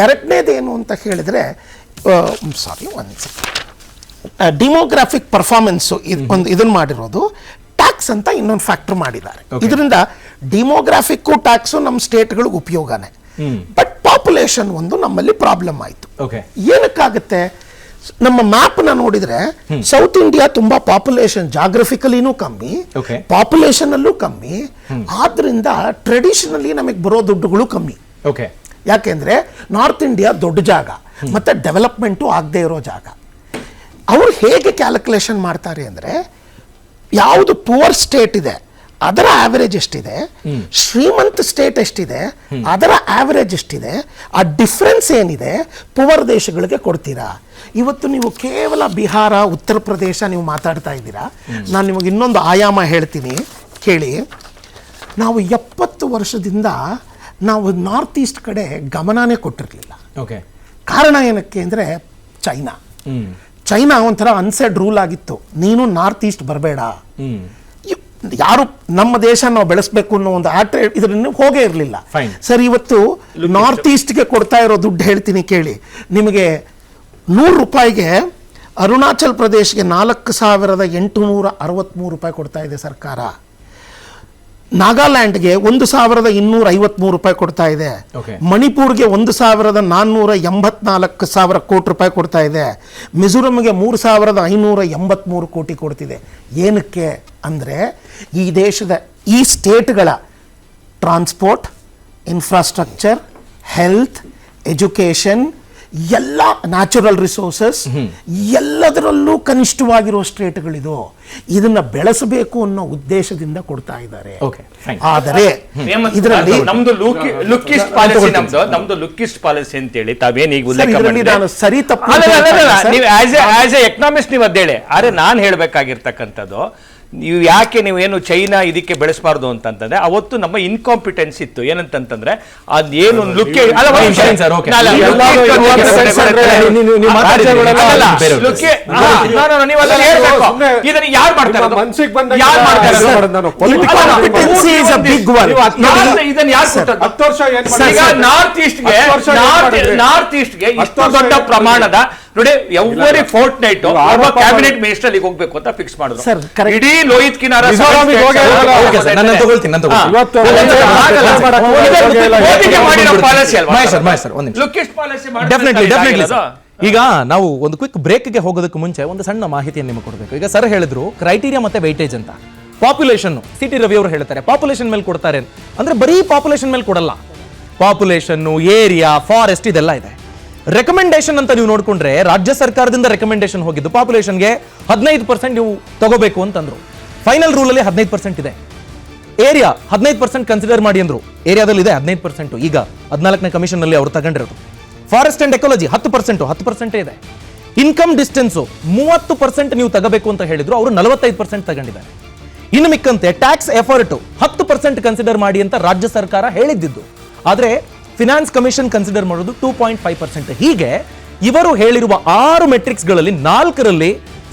ಎರಡನೇದೇನು ಅಂತ ಹೇಳಿದ್ರೆ, ಡಿಮೋಗ್ರಾಫಿಕ್ ಪರ್ಫಾರ್ಮೆನ್ಸ್ ಇದನ್ನ ಮಾಡಿರೋದು. ಟ್ಯಾಕ್ಸ್ ಅಂತ ಇನ್ನೊಂದು ಫ್ಯಾಕ್ಟರ್ ಮಾಡಿದ್ದಾರೆ. ಇದರಿಂದ ಡಿಮೋಗ್ರಾಫಿಕ್ ಟ್ಯಾಕ್ಸು ನಮ್ಮ ಸ್ಟೇಟ್ಗಳಿಗೆ ಉಪಯೋಗನೇ. ಬಟ್ ಪಾಪ್ಯುಲೇಷನ್ ಒಂದು ನಮ್ಮಲ್ಲಿ ಪ್ರಾಬ್ಲಮ್ ಆಯ್ತು. ಏನಕ್ಕಾಗುತ್ತೆ? ನಮ್ಮ ಮ್ಯಾಪ್ ನ ನೋಡಿದ್ರೆ ಸೌತ್ ಇಂಡಿಯಾ ತುಂಬಾ ಪಾಪ್ಯುಲೇಷನ್ ಜಾಗ್ರಫಿಕಲಿನೂ ಕಮ್ಮಿ, ಪಾಪ್ಯುಲೇಷನ್ ಅಲ್ಲೂ ಕಮ್ಮಿ. ಆದ್ರಿಂದ ಟ್ರೆಡಿಷನಲಿ ನಮಗೆ ಬರೋ ದುಡ್ಡುಗಳು ಕಮ್ಮಿ. ಯಾಕೆಂದ್ರೆ ನಾರ್ತ್ ಇಂಡಿಯಾ ದೊಡ್ಡ ಜಾಗ ಮತ್ತೆ ಡೆವಲಪ್ಮೆಂಟು ಆಗದೆ ಇರೋ ಜಾಗ. ಅವರು ಹೇಗೆ ಕ್ಯಾಲ್ಕುಲೇಷನ್ ಮಾಡ್ತಾರೆ ಅಂದ್ರೆ, ಯಾವುದು ಪುವರ್ ಸ್ಟೇಟ್ ಇದೆ ಅದರ ಆವರೇಜ್ ಎಷ್ಟಿದೆ, ಶ್ರೀಮಂತ ಸ್ಟೇಟ್ ಎಷ್ಟಿದೆ ಅದರ ಆವರೇಜ್ ಎಷ್ಟಿದೆ, ಆ ಡಿಫ್ರೆನ್ಸ್ ಏನಿದೆ ಪುವರ್ ದೇಶಗಳಿಗೆ ಕೊಡ್ತೀರಾ. ಇವತ್ತು ನೀವು ಕೇವಲ ಬಿಹಾರ, ಉತ್ತರ ಪ್ರದೇಶ ನೀವು ಮಾತಾಡ್ತಾ ಇದ್ದೀರಾ. ನಾನು ನಿಮಗೆ ಇನ್ನೊಂದು ಆಯಾಮ ಹೇಳ್ತೀನಿ ಕೇಳಿ. ನಾವು 70 ವರ್ಷದಿಂದ ನಾವು ನಾರ್ತ್ ಈಸ್ಟ್ ಕಡೆ ಗಮನನೇ ಕೊಟ್ಟಿರಲಿಲ್ಲ. ಕಾರಣ ಏನಕ್ಕೆ ಅಂದರೆ ಚೈನಾ ಒಂಥರ ಅನ್ಸೆಡ್ ರೂಲ್ ಆಗಿತ್ತು, ನೀನು ನಾರ್ತ್ ಈಸ್ಟ್ ಬರಬೇಡ, ಯಾರು ನಮ್ಮ ದೇಶ ನಾವು ಬೆಳೆಸಬೇಕು ಅನ್ನೋ ಒಂದು ಇದನ್ನು ಹೋಗೇ ಇರಲಿಲ್ಲ. ಸರ್, ಇವತ್ತು ನಾರ್ತ್ ಈಸ್ಟ್ಗೆ ಕೊಡ್ತಾ ಇರೋ ದುಡ್ಡು ಹೇಳ್ತೀನಿ ಕೇಳಿ. ನಿಮಗೆ 100 ರೂಪಾಯಿಗೆ ಅರುಣಾಚಲ್ ಪ್ರದೇಶ್ಗೆ 4863 ರೂಪಾಯಿ ಕೊಡ್ತಾ ಇದೆ ಸರ್ಕಾರ. ನಾಗಾಲ್ಯಾಂಡ್ಗೆ 1253 ರೂಪಾಯಿ ಕೊಡ್ತಾ ಇದೆ. ಮಣಿಪುರ್ಗೆ 1484 ಕೋಟಿ ರೂಪಾಯಿ ಕೊಡ್ತಾ ಇದೆ. ಮಿಜೋರಂಗೆ 3583 ಕೋಟಿ ಕೊಡ್ತಿದೆ. ಏನಕ್ಕೆ ಅಂದರೆ ಈ ದೇಶದ ಈ ಸ್ಟೇಟ್ಗಳ ಟ್ರಾನ್ಸ್ಪೋರ್ಟ್, ಇನ್ಫ್ರಾಸ್ಟ್ರಕ್ಚರ್, ಹೆಲ್ತ್, ಎಜುಕೇಶನ್, ಎಲ್ಲ ನ್ಯಾಚುರಲ್ ರಿಸೋರ್ಸಸ್ ಎಲ್ಲದರಲ್ಲೂ ಕನಿಷ್ಠವಾಗಿರೋ ಸ್ಟೇಟ್ಗಳಿದು. ಇದನ್ನ ಬೆಳೆಸಬೇಕು ಅನ್ನೋ ಉದ್ದೇಶದಿಂದ ಕೊಡ್ತಾ ಇದ್ದಾರೆ. ಆದರೆ ಇದರಲ್ಲಿ ನಮ್ದು ಲುಕ್ಕಿಸ್ಟ್ ಪಾಲಿಸಿ ಅಂತ ಹೇಳಿ ತಾವೇನು ಈಗ ಉಲ್ಲೇಖ ನಾನು ಸರಿ ತಪ್ಪು ನೀವು ಆಸ್ ಎ ಎಕನಾಮಿಸ್ಟ್ ನೀವು ಅದೇಳಿ. ಆದ್ರೆ ನಾನು ಹೇಳ್ಬೇಕಾಗಿರ್ತಕ್ಕಂಥದ್ದು, ನೀವು ಯಾಕೆ ನೀವು ಏನು ಚೈನಾ ಇದಕ್ಕೆ ಬೆಳೆಸಬಾರ್ದು ಅಂತಂದ್ರೆ, ಅವತ್ತು ನಮ್ಮ ಇನ್ಕಾಂಪಿಟೆನ್ಸ್ ಇತ್ತು. ಏನಂತಂದ್ರೆ ಅದೇನು ಇದನ್ನ ಯಾರು ಮಾಡ್ತಾರೆ, ಇದನ್ನ ಯಾರು ನಾರ್ತ್ ಈಸ್ಟ್ಗೆ ಇಷ್ಟು ದೊಡ್ಡ ಪ್ರಮಾಣದ ನೋಡಿ, every fort night cabinet minister ಅಲ್ಲಿಗೆ ಹೋಗ್ಬೇಕು ಅಂತ ಫಿಕ್ಸ್ ಮಾಡಿದ್ರು. ಇಡೀ ಲೋಹಿತ್ ಕಿನಾರ ಈಗ ನಾವು ಒಂದು ಕ್ವಿಕ್ ಬ್ರೇಕ್ಗೆ ಹೋಗೋದಕ್ಕೆ ಮುಂಚೆ ಒಂದು ಸಣ್ಣ ಮಾಹಿತಿಯನ್ನು ನಿಮಗೆ ಕೊಡಬೇಕು. ಈಗ ಸರ್ ಹೇಳಿದ್ರು ಕ್ರೈಟೀರಿಯಾ ಮತ್ತೆ ವೈಟೇಜ್ ಅಂತ. ಪಾಪ್ಯುಲೇಷನ್, ಸಿಟಿ ರವಿ ಅವರು ಹೇಳ್ತಾರೆ ಪಾಪ್ಯುಲೇಷನ್ ಮೇಲೆ ಕೊಡ್ತಾರೆ ಅಂದ್ರೆ ಬರೀ ಪಾಪ್ಯುಲೇಷನ್ ಮೇಲೆ ಕೊಡಲ್ಲ. ಪಾಪ್ಯುಲೇಷನ್, ಏರಿಯಾ, ಫಾರೆಸ್ಟ್ ಇದೆಲ್ಲ ಇದೆ. ರೆಕಮೆಂಡೇಶನ್ ಅಂತ ನೀವು ನೋಡ್ಕೊಂಡ್ರೆ ರಾಜ್ಯ ಸರ್ಕಾರದಿಂದ ರೆಕಮೆಂಡೇಶನ್ ಹೋಗಿದ್ದು ಪಾಪ್ಯುಲೇಷನ್ಗೆ 15% ನೀವು ತಗೋಬೇಕು ಅಂತಂದ್ರು. ಫೈನಲ್ ರೂಲಲ್ಲಿ 15% ಇದೆ. ಏರಿಯಾ 15% ಕನ್ಸಿಡರ್ ಮಾಡಿ ಅಂದ್ರು, ಏರಿಯಾದಲ್ಲಿ ಇದೆ 15%. ಈಗ 14ನೇ ಕಮಿಷನ್ ನಲ್ಲಿ ಅವರು ತಗೊಂಡಿರೋದು. ಫಾರೆಸ್ಟ್ ಅಂಡ್ ಎಕಾಲಜಿ 10% ಇದೆ. ಇನ್ಕಮ್ ಡಿಸ್ಟೆನ್ಸ್ 30% ನೀವು ತಗೋಬೇಕು ಅಂತ ಹೇಳಿದ್ರು, ಅವರು 45% ತಗೊಂಡಿದ್ದಾರೆ. ಇನ್ನು ಮಿಕ್ಕಂತೆ ಟ್ಯಾಕ್ಸ್ ಎಫರ್ಟ್ 10% ಕನ್ಸಿಡರ್ ಮಾಡಿ ಅಂತ ರಾಜ್ಯ ಸರ್ಕಾರ ಹೇಳಿದ್ದು. ಆದ್ರೆ ಫಿನಾನ್ಸ್ ಕಮಿಷನ್ ಕನ್ಸಿಡರ್ ಮಾಡೋದು 2.5%. ಹೀಗೆ ಇವರು ಹೇಳಿರುವ 6 ಮೆಟ್ರಿಕ್ಸ್ಗಳಲ್ಲಿ 4ರಲ್ಲಿ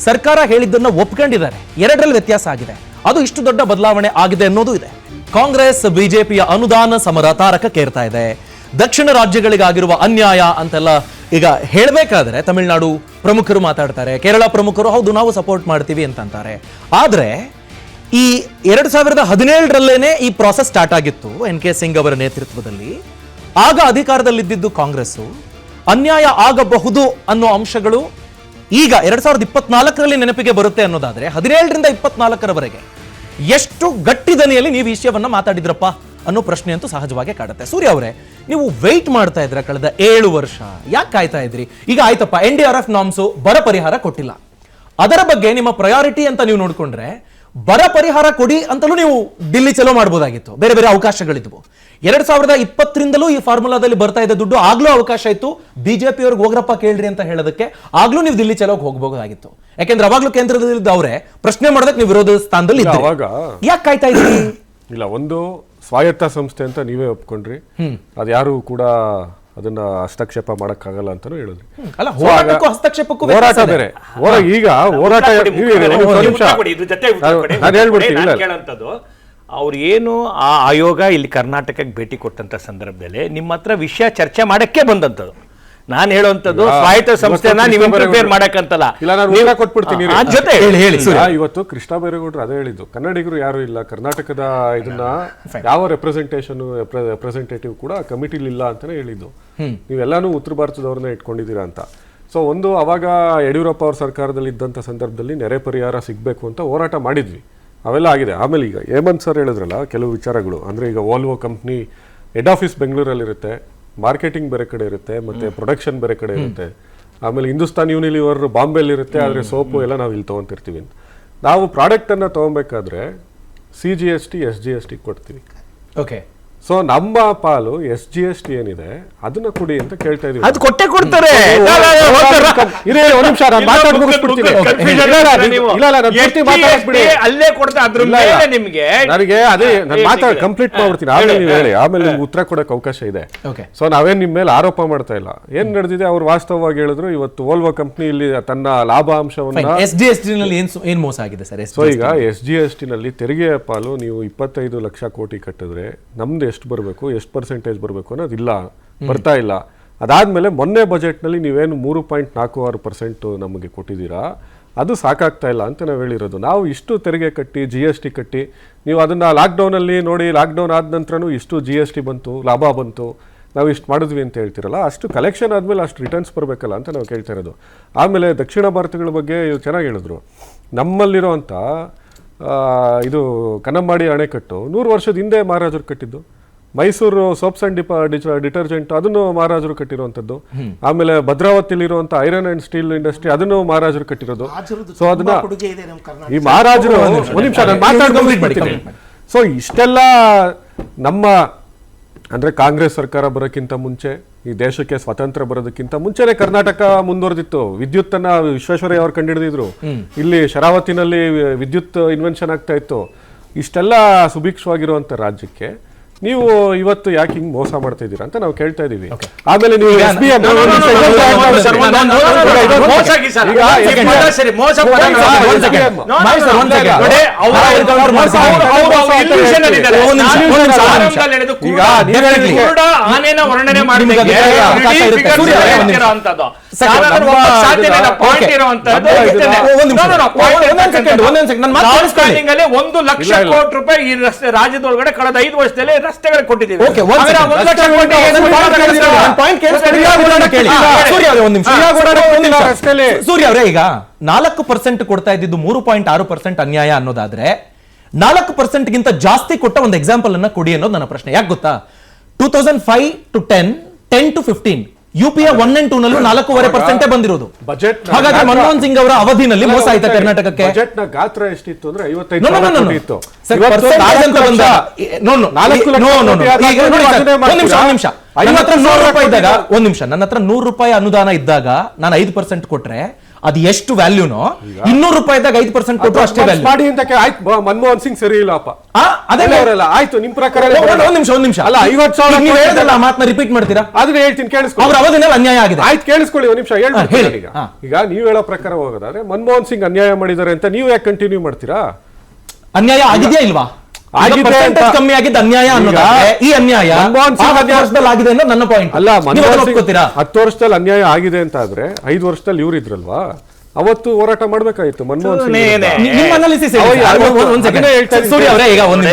ಸರ್ಕಾರ ಹೇಳಿದ್ದನ್ನ ಒಪ್ಕೊಂಡಿದ್ದಾರೆ, 2ರಲ್ಲಿ ವ್ಯತ್ಯಾಸ ಆಗಿದೆ. ಅದು ಇಷ್ಟು ದೊಡ್ಡ ಬದಲಾವಣೆ ಆಗಿದೆ ಅನ್ನೋದು ಇದೆ. ಕಾಂಗ್ರೆಸ್ ಬಿಜೆಪಿಯ ಅನುದಾನ ಸಮರ ತಾರಕಕ್ಕೇರ್ತಾ ಇದೆ. ದಕ್ಷಿಣ ರಾಜ್ಯಗಳಿಗಾಗಿರುವ ಅನ್ಯಾಯ ಅಂತೆಲ್ಲ ಈಗ ಹೇಳಬೇಕಾದ್ರೆ ತಮಿಳುನಾಡು ಪ್ರಮುಖರು ಮಾತಾಡ್ತಾರೆ, ಕೇರಳ ಪ್ರಮುಖರು ಹೌದು ನಾವು ಸಪೋರ್ಟ್ ಮಾಡ್ತೀವಿ ಅಂತಂತಾರೆ. ಆದ್ರೆ ಈ 2017ರಲ್ಲೇನೆ ಈ ಪ್ರಾಸೆಸ್ ಸ್ಟಾರ್ಟ್ ಆಗಿತ್ತು NK ಸಿಂಗ್ ಅವರ ನೇತೃತ್ವದಲ್ಲಿ. ಆಗ ಅಧಿಕಾರದಲ್ಲಿದ್ದು ಕಾಂಗ್ರೆಸ್ ಅನ್ಯಾಯ ಆಗಬಹುದು ಅನ್ನೋ ಅಂಶಗಳು ಈಗ 2024ರಲ್ಲಿ ನೆನಪಿಗೆ ಬರುತ್ತೆ ಅನ್ನೋದಾದ್ರೆ 17ರಿಂದ 24ರವರೆಗೆ ಎಷ್ಟು ಗಟ್ಟಿ ದನಿಯಲ್ಲಿ ನೀವು ಈ ವಿಷಯವನ್ನ ಮಾತಾಡಿದ್ರಪ್ಪ ಅನ್ನೋ ಪ್ರಶ್ನೆ ಅಂತೂ ಸಹಜವಾಗಿ ಕಾಡುತ್ತೆ. ಸೂರ್ಯ ಅವರೇ, ನೀವು ವೆಯ್ಟ್ ಮಾಡ್ತಾ ಇದ್ರ ಕಳೆದ 7 ವರ್ಷ, ಯಾಕೆ ಕಾಯ್ತಾ ಇದ್ರಿ? ಈಗ ಆಯ್ತಪ್ಪ, NDRF ನಾಮ್ಸು ಬರ ಪರಿಹಾರ ಕೊಟ್ಟಿಲ್ಲ, ಅದರ ಬಗ್ಗೆ ನಿಮ್ಮ ಪ್ರಯಾರಿಟಿ ಅಂತ ನೀವು ನೋಡ್ಕೊಂಡ್ರೆ ಬರ ಪರಿಹಾರ ಕೊಡಿ ಅಂತಲೂ ನೀವು ದಿಲ್ಲಿ ಚಲೋ ಮಾಡ್ಬೋದಾಗಿತ್ತು, ಬೇರೆ ಬೇರೆ ಅವಕಾಶಗಳಿದ್ವು. 2020ರಿಂದಲೂ ಈ ಫಾರ್ಮುಲಾದಲ್ಲಿ ಬರ್ತಾ ಇದ್ದ ದುಡ್ಡು ಆಗ್ಲೂ ಅವಕಾಶ ಇತ್ತು. ಬಿಜೆಪಿ ಅವ್ರಿಗೆ ಹೋಗ್ರಪ್ಪ ಕೇಳ್ರಿ ಅಂತ ಹೇಳೋದಕ್ಕೆ ಆಗ್ಲೂ ನೀವು ದಿಲ್ಲಿ ಚಲೋಗೆ ಹೋಗ್ಬೋದಾಗಿತ್ತು. ಯಾಕೆಂದ್ರೆ ಅವಾಗ್ಲೂ ಕೇಂದ್ರದಲ್ಲಿ ಅವರೇ ಪ್ರಶ್ನೆ ಮಾಡೋದಕ್ಕೆ ನೀವು ವಿರೋಧ ಸ್ಥಾನದಲ್ಲಿ ಇದ್ದೀರಿ. ಯಾಕೆ ಕಾಯ್ತಾ ಇದ್ರಿ? ಇಲ್ಲ, ಒಂದು ಸ್ವಾಯತ್ತ ಸಂಸ್ಥೆ ಅಂತ ನೀವೇ ಒಪ್ಕೊಂಡ್ರಿ, ಅದು ಯಾರು ಕೂಡ ಅದನ್ನ ಹಸ್ತಕ್ಷೇಪ ಮಾಡಕ್ಕಾಗಲ್ಲ ಅಂತಾನು ಹೇಳಿದ್ರಿ. ಅಲ್ಲ, ಹೋರಾಟಕ್ಕೂ ಹಸ್ತಕ್ಷೇಪಕ್ಕೂ ಹೋರಾಟ ಬೇರೆ. ಈಗ ಹೋರಾಟ ನಾನು ಹೇಳ್ಬಿಡ್ತೀನಿ. ಅವ್ರು ಏನು ಆ ಆಯೋಗ ಇಲ್ಲಿ ಕರ್ನಾಟಕಕ್ಕೆ ಭೇಟಿ ಕೊಟ್ಟಂತ ಸಂದರ್ಭದಲ್ಲಿ ನಿಮ್ಮ ಹತ್ರ ವಿಷಯ ಚರ್ಚೆ ಮಾಡಕ್ಕೆ ಬಂದಂತದ್ದು. ನಾನು ಹೇಳುವಂತದ್ದು ಸ್ವಾಯತ್ತ ಸಂಸ್ಥೆನ ನೀವು ಇಂಟರ್ಫಿಯರ್ ಮಾಡಕ್ಕಂತಲ್ಲ. ಕೊಟ್ಬಿಡ್ತೀನಿ ಜೊತೆ ಇವತ್ತು ಕೃಷ್ಣ ಬೈರೇಗೌಡರು ಅದೇ ಹೇಳಿದ್ದು, ಕನ್ನಡಿಗರು ಯಾರು ಇಲ್ಲ, ಕರ್ನಾಟಕದ ಇದನ್ನ ಯಾವ ರೆಪ್ರೆಸೆಂಟೇಟಿವ್ ಕೂಡ ಕಮಿಟಿಲಿ ಇಲ್ಲ ಅಂತಾನೆ ಹೇಳಿದ್ದು. ನೀವೆಲ್ಲಾನು ಉತ್ತರ ಭಾರತದವ್ರನ್ನ ಇಟ್ಕೊಂಡಿದ್ದೀರಾ ಅಂತ. ಸೊ ಒಂದು ಅವಾಗ ಯಡಿಯೂರಪ್ಪ ಅವ್ರ ಸರ್ಕಾರದಲ್ಲಿ ಇದ್ದಂಥ ಸಂದರ್ಭದಲ್ಲಿ ನೆರೆ ಪರಿಹಾರ ಸಿಗಬೇಕು ಅಂತ ಹೋರಾಟ ಮಾಡಿದ್ವಿ, ಅವೆಲ್ಲ ಆಗಿದೆ. ಆಮೇಲೆ ಈಗ ಹೇಮಂತ್ ಸರ್ ಹೇಳಿದ್ರಲ್ಲ ಕೆಲವು ವಿಚಾರಗಳು, ಅಂದರೆ ಈಗ ವೋಲ್ವೋ ಕಂಪ್ನಿ ಹೆಡ್ ಆಫೀಸ್ ಬೆಂಗಳೂರಲ್ಲಿರುತ್ತೆ, ಮಾರ್ಕೆಟಿಂಗ್ ಬೇರೆ ಕಡೆ ಇರುತ್ತೆ, ಮತ್ತೆ ಪ್ರೊಡಕ್ಷನ್ ಬೇರೆ ಕಡೆ ಇರುತ್ತೆ. ಆಮೇಲೆ ಹಿಂದೂಸ್ತಾನ್ ಯೂನಿಲಿವರ್ ಬಾಂಬೆಲಿ ಇರುತ್ತೆ, ಆದರೆ ಸೋಪು ಎಲ್ಲ ನಾವು ಇಲ್ಲಿ ತೊಗೊತಿರ್ತೀವಿ. ನಾವು ಪ್ರಾಡಕ್ಟನ್ನು ತೊಗೊಬೇಕಾದ್ರೆ CGST SGST ಕೊಡ್ತೀವಿ. ಓಕೆ. ಸೊ ನಮ್ಮ ಪಾಲು SGST ಏನಿದೆ ಅದನ್ನ ಕೊಡಿ ಅಂತ ಕೇಳ್ತಾ ಇದೀವಿ. ಅದು ಕೊಟ್ಟೆ ಕೊಡ್ತಾರೆ. ಒಂದು ನಿಮಿಷ ನಾನು ಮಾತಾಡಿ ಮುಗಿಸ್ಬಿಡ್ತೀನಿ. ಅಲ್ಲೇ ಕೊಡ್ತಾರೆ. ನಿಮ್ಗೆ ನನಗೆ ಅದೇ ನಾನು ಮಾತಾಡಿ ಕಂಪ್ಲೀಟ್ ಮಾಡ್ಬಿಡ್ತೀನಿ, ಆಮೇಲೆ ನೀವು ಹೇಳಿ, ಆಮೇಲೆ ನಿಮ್ಗೆ ಉತ್ತರ ಕೊಡಕ್ಕೆ ಅವಕಾಶ ಇದೆ. ಸೊ ನಾವೇನ್ ನಿಮ್ ಮೇಲೆ ಆರೋಪ ಮಾಡ್ತಾ ಇಲ್ಲ. ಏನ್ ನಡೆದಿದೆ ಅವ್ರು ವಾಸ್ತವವಾಗಿ ಹೇಳಿದ್ರು. ಇವತ್ತು ವೋಲ್ವೋ ಕಂಪ್ನಿ ಇಲ್ಲಿ ತನ್ನ ಲಾಭಾಂಶವನ್ನ SGST ನಲ್ಲಿ ಏನ್ ಮೋಸ ಆಗಿದೆ ಸರ್? ಸೊ ಈಗ SGST ನಲ್ಲಿ ತೆರಿಗೆಯ ಪಾಲು ನೀವು 25 ಲಕ್ಷ ಕೋಟಿ ಕಟ್ಟಿದ್ರೆ ನಮ್ದು ಎಷ್ಟು ಬರಬೇಕು, ಎಷ್ಟು ಪರ್ಸೆಂಟೇಜ್ ಬರಬೇಕು ಅನ್ನೋದಿಲ್ಲ, ಬರ್ತಾ ಇಲ್ಲ. ಅದಾದ್ಮೇಲೆ ಮೊನ್ನೆ ಬಜೆಟ್ನಲ್ಲಿ ನೀವೇನು 3.46% ನಮಗೆ ಕೊಟ್ಟಿದ್ದೀರಾ, ಅದು ಸಾಕಾಗ್ತಾ ಇಲ್ಲ ಅಂತ ನಾವು ಹೇಳಿರೋದು. ನಾವು ಇಷ್ಟು ತೆರಿಗೆ ಕಟ್ಟಿ GST ಕಟ್ಟಿ, ನೀವು ಅದನ್ನ ಲಾಕ್ಡೌನಲ್ಲಿ ನೋಡಿ, ಲಾಕ್ಡೌನ್ ಆದ ನಂತರನೂ ಇಷ್ಟು GST ಬಂತು, ಲಾಭ ಬಂತು, ನಾವು ಇಷ್ಟು ಮಾಡಿದ್ವಿ ಅಂತ ಹೇಳ್ತಿರಲ್ಲ, ಅಷ್ಟು ಕಲೆಕ್ಷನ್ ಆದಮೇಲೆ ಅಷ್ಟು ರಿಟರ್ನ್ಸ್ ಬರಬೇಕಲ್ಲ ಅಂತ ನಾವು ಕೇಳ್ತಾ ಇರೋದು. ಆಮೇಲೆ ದಕ್ಷಿಣ ಭಾರತಗಳ ಬಗ್ಗೆ ಚೆನ್ನಾಗಿ ಹೇಳಿದ್ರು. ನಮ್ಮಲ್ಲಿರೋಂಥ ಇದು ಕನ್ನಂಬಾಡಿ ಅಣೆಕಟ್ಟು 100 ವರ್ಷದ ಹಿಂದೆ ಮಹಾರಾಜರು ಕಟ್ಟಿದ್ದು. ಮೈಸೂರು ಸೋಪ್ಸ್ ಅಂಡ್ ಡಿಟರ್ಜೆಂಟ್ ಅದನ್ನು ಮಹಾರಾಜರು ಕಟ್ಟಿರುವಂತದ್ದು. ಆಮೇಲೆ ಭದ್ರಾವತಿಲಿರುವಂತ ಐರನ್ ಅಂಡ್ ಸ್ಟೀಲ್ ಇಂಡಸ್ಟ್ರಿ ಅದನ್ನು ಮಹಾರಾಜರು ಕಟ್ಟಿರೋದು. ಸೊ ಅದನ್ನ ಈ ಮಹಾರಾಜರು ಒಂದು ನಿಮಿಷ ನಾನು ಮಾತಾಡ್ತೀನಿ. ಸೊ ಇಷ್ಟೆಲ್ಲ ನಮ್ಮ ಅಂದ್ರೆ ಕಾಂಗ್ರೆಸ್ ಸರ್ಕಾರ ಬರೋಕ್ಕಿಂತ ಮುಂಚೆ, ಈ ದೇಶಕ್ಕೆ ಸ್ವಾತಂತ್ರ್ಯ ಬರೋದಕ್ಕಿಂತ ಮುಂಚೆನೆ ಕರ್ನಾಟಕ ಮುಂದುವರೆದಿತ್ತು. ವಿದ್ಯುತ್ ಅನ್ನ ವಿಶ್ವೇಶ್ವರಯ್ಯ ಅವ್ರು ಕಂಡಿಡಿದ್ರು. ಇಲ್ಲಿ ಶರಾವತಿನಲ್ಲಿ ವಿದ್ಯುತ್ ಇನ್ವೆನ್ಷನ್ ಆಗ್ತಾ ಇತ್ತು. ಇಷ್ಟೆಲ್ಲ ಸುಭಿಕ್ಷವಾಗಿರುವಂತ ರಾಜ್ಯಕ್ಕೆ ನೀವು ಇವತ್ತು ಯಾಕೆ ಹಿಂಗ್ ಮೋಸ ಮಾಡ್ತಾ ಇದ್ದೀರಾ ಅಂತ ನಾವು ಕೇಳ್ತಾ ಇದೀವಿ. ಆಮೇಲೆ ನೀವು ₹1,00,000 ಈ ರಾಜ್ಯದೊಳಗಡೆ ಕಳೆದ 5 ವರ್ಷದಲ್ಲಿ ರಸ್ತೆಗಳು ಕೊಟ್ಟಿದ್ದೀವಿ. ಸೂರ್ಯ ಅವರೇ, ಈಗ 4% ಕೊಡ್ತಾ ಇದ್ದಿದ್ದು 3.6% ಅನ್ಯಾಯ ಅನ್ನೋದಾದ್ರೆ 4% ಗಿಂತ ಜಾಸ್ತಿ ಕೊಟ್ಟ ಒಂದು ಎಕ್ಸಾಂಪಲ್ ಅನ್ನ ಕೊಡಿ ಅನ್ನೋದು ನನ್ನ ಪ್ರಶ್ನೆ. ಯಾಕೆ ಗೊತ್ತಾ? 2005 to 10, 10 to 15 UPA 1 and 2 ನಲ್ಲೂ 4.5% ಬಂದಿರೋದು. ಹಾಗಾದ್ರೆ ಮನಮೋಹನ್ ಸಿಂಗ್ ಅವರ ಅವಧಿನಲ್ಲಿ ಮೋಸ ಆಯ್ತಾ ಕರ್ನಾಟಕಕ್ಕೆ? ಬಜೆಟ್ ನ ಗಾತ್ರ ಎಷ್ಟಿತ್ತು ಅಂದ್ರೆ 55 ಇತ್ತು. ನನ್ನ ಹತ್ರ ₹100 ಅನುದಾನ ಇದ್ದಾಗ ನಾನು 5% ಕೊಟ್ರೆ ಅದು ಎಷ್ಟು ವ್ಯಾಲ್ಯೂನೋ, ₹200 ಇದ್ದಾಗ 5% ಕೊಟ್ಟರು ಅಷ್ಟೇ ವ್ಯಾಲ್ಯೂ ಮಾಡಿ ಅಂತ. ಮನಮೋಹನ್ ಸಿಂಗ್ ಸರಿ ಇಲ್ಲಪ್ಪ, ಅದೇ ಆಯ್ತು ನಿಮ್ ಪ್ರಕಾರ. ಒಂದ್ ನಿಮಿಷ ಅಲ್ಲ, 50,000 ನೀವು ಹೇಳಿದ್ರಲ್ಲ, ಮಾತನ್ನ ರಿಪೀಟ್ ಮಾಡ್ತೀರಾ? ಅದನ್ನ ಹೇಳ್ತೀನಿ, ಕೇಳಿಸ್ಕೊಳ್ಳಿ. ಅವ್ರ ಅವಧಿನಲ್ಲಿ ಅನ್ಯಾಯ ಆಗಿದೆ. ಆಯ್ತು ಕೇಳಿಸ್ಕೊಳ್ಳಿ, ಒಂದ್ ನಿಮಿಷ ಹೇಳ್ತೀನಿ. ಈಗ ನೀವ್ ಹೇಳೋ ಪ್ರಕಾರ ಹೋಗೋದಾದ್ರೆ ಮನಮೋಹನ್ ಸಿಂಗ್ ಅನ್ಯಾಯ ಮಾಡಿದ್ದಾರೆ ಅಂತ ನೀವು ಯಾಕೆ ಕಂಟಿನ್ಯೂ ಮಾಡ್ತೀರಾ? ಅನ್ಯಾಯ ಆಗಿದೆಯಾ ಇಲ್ವಾ? ಆಗಿದೆ ಅಂತ ಕಮ್ಮಿ ಆಗಿದ್ದ ಅನ್ಯಾಯ ಅನ್ನೋದಾದ್ರೆ ಈ ಅನ್ಯಾಯ ಮನಮೋಹನ್ ಸಿಂಗ್ 10 ವರ್ಷದಲ್ಲಿ ಆಗಿದೆ ಅನ್ನೋ ನನ್ನ ಪಾಯಿಂಟ್. ಅಲ್ಲ, ಮನಮೋಹನ್ ಸಿಂಗ್ ಒಪ್ಕೋತೀರಾ? 10 ವರ್ಷದಲ್ಲಿ ಅನ್ಯಾಯ ಆಗಿದೆ ಅಂತ ಆದ್ರೆ 5 ವರ್ಷದಲ್ಲಿ ಇವ್ರು ಇದ್ರಲ್ವಾ, ಅವತ್ತು ಹೋರಾಟ ಮಾಡ್ಬೇಕಾಯ್ತು ಮನಮೋಹನ್ ಸಿಂಗ್ ವಿರುದ್ಧ. ನಿಮ್ಮ ಅನಾಲಿಸಿಸ್ ಅದನ್ನೇ ಹೇಳ್ತಾ ಇದ್ದೀನಿ. ಸೂರ್ಯ ಅವರೇ, ಈಗ ಒಂದ್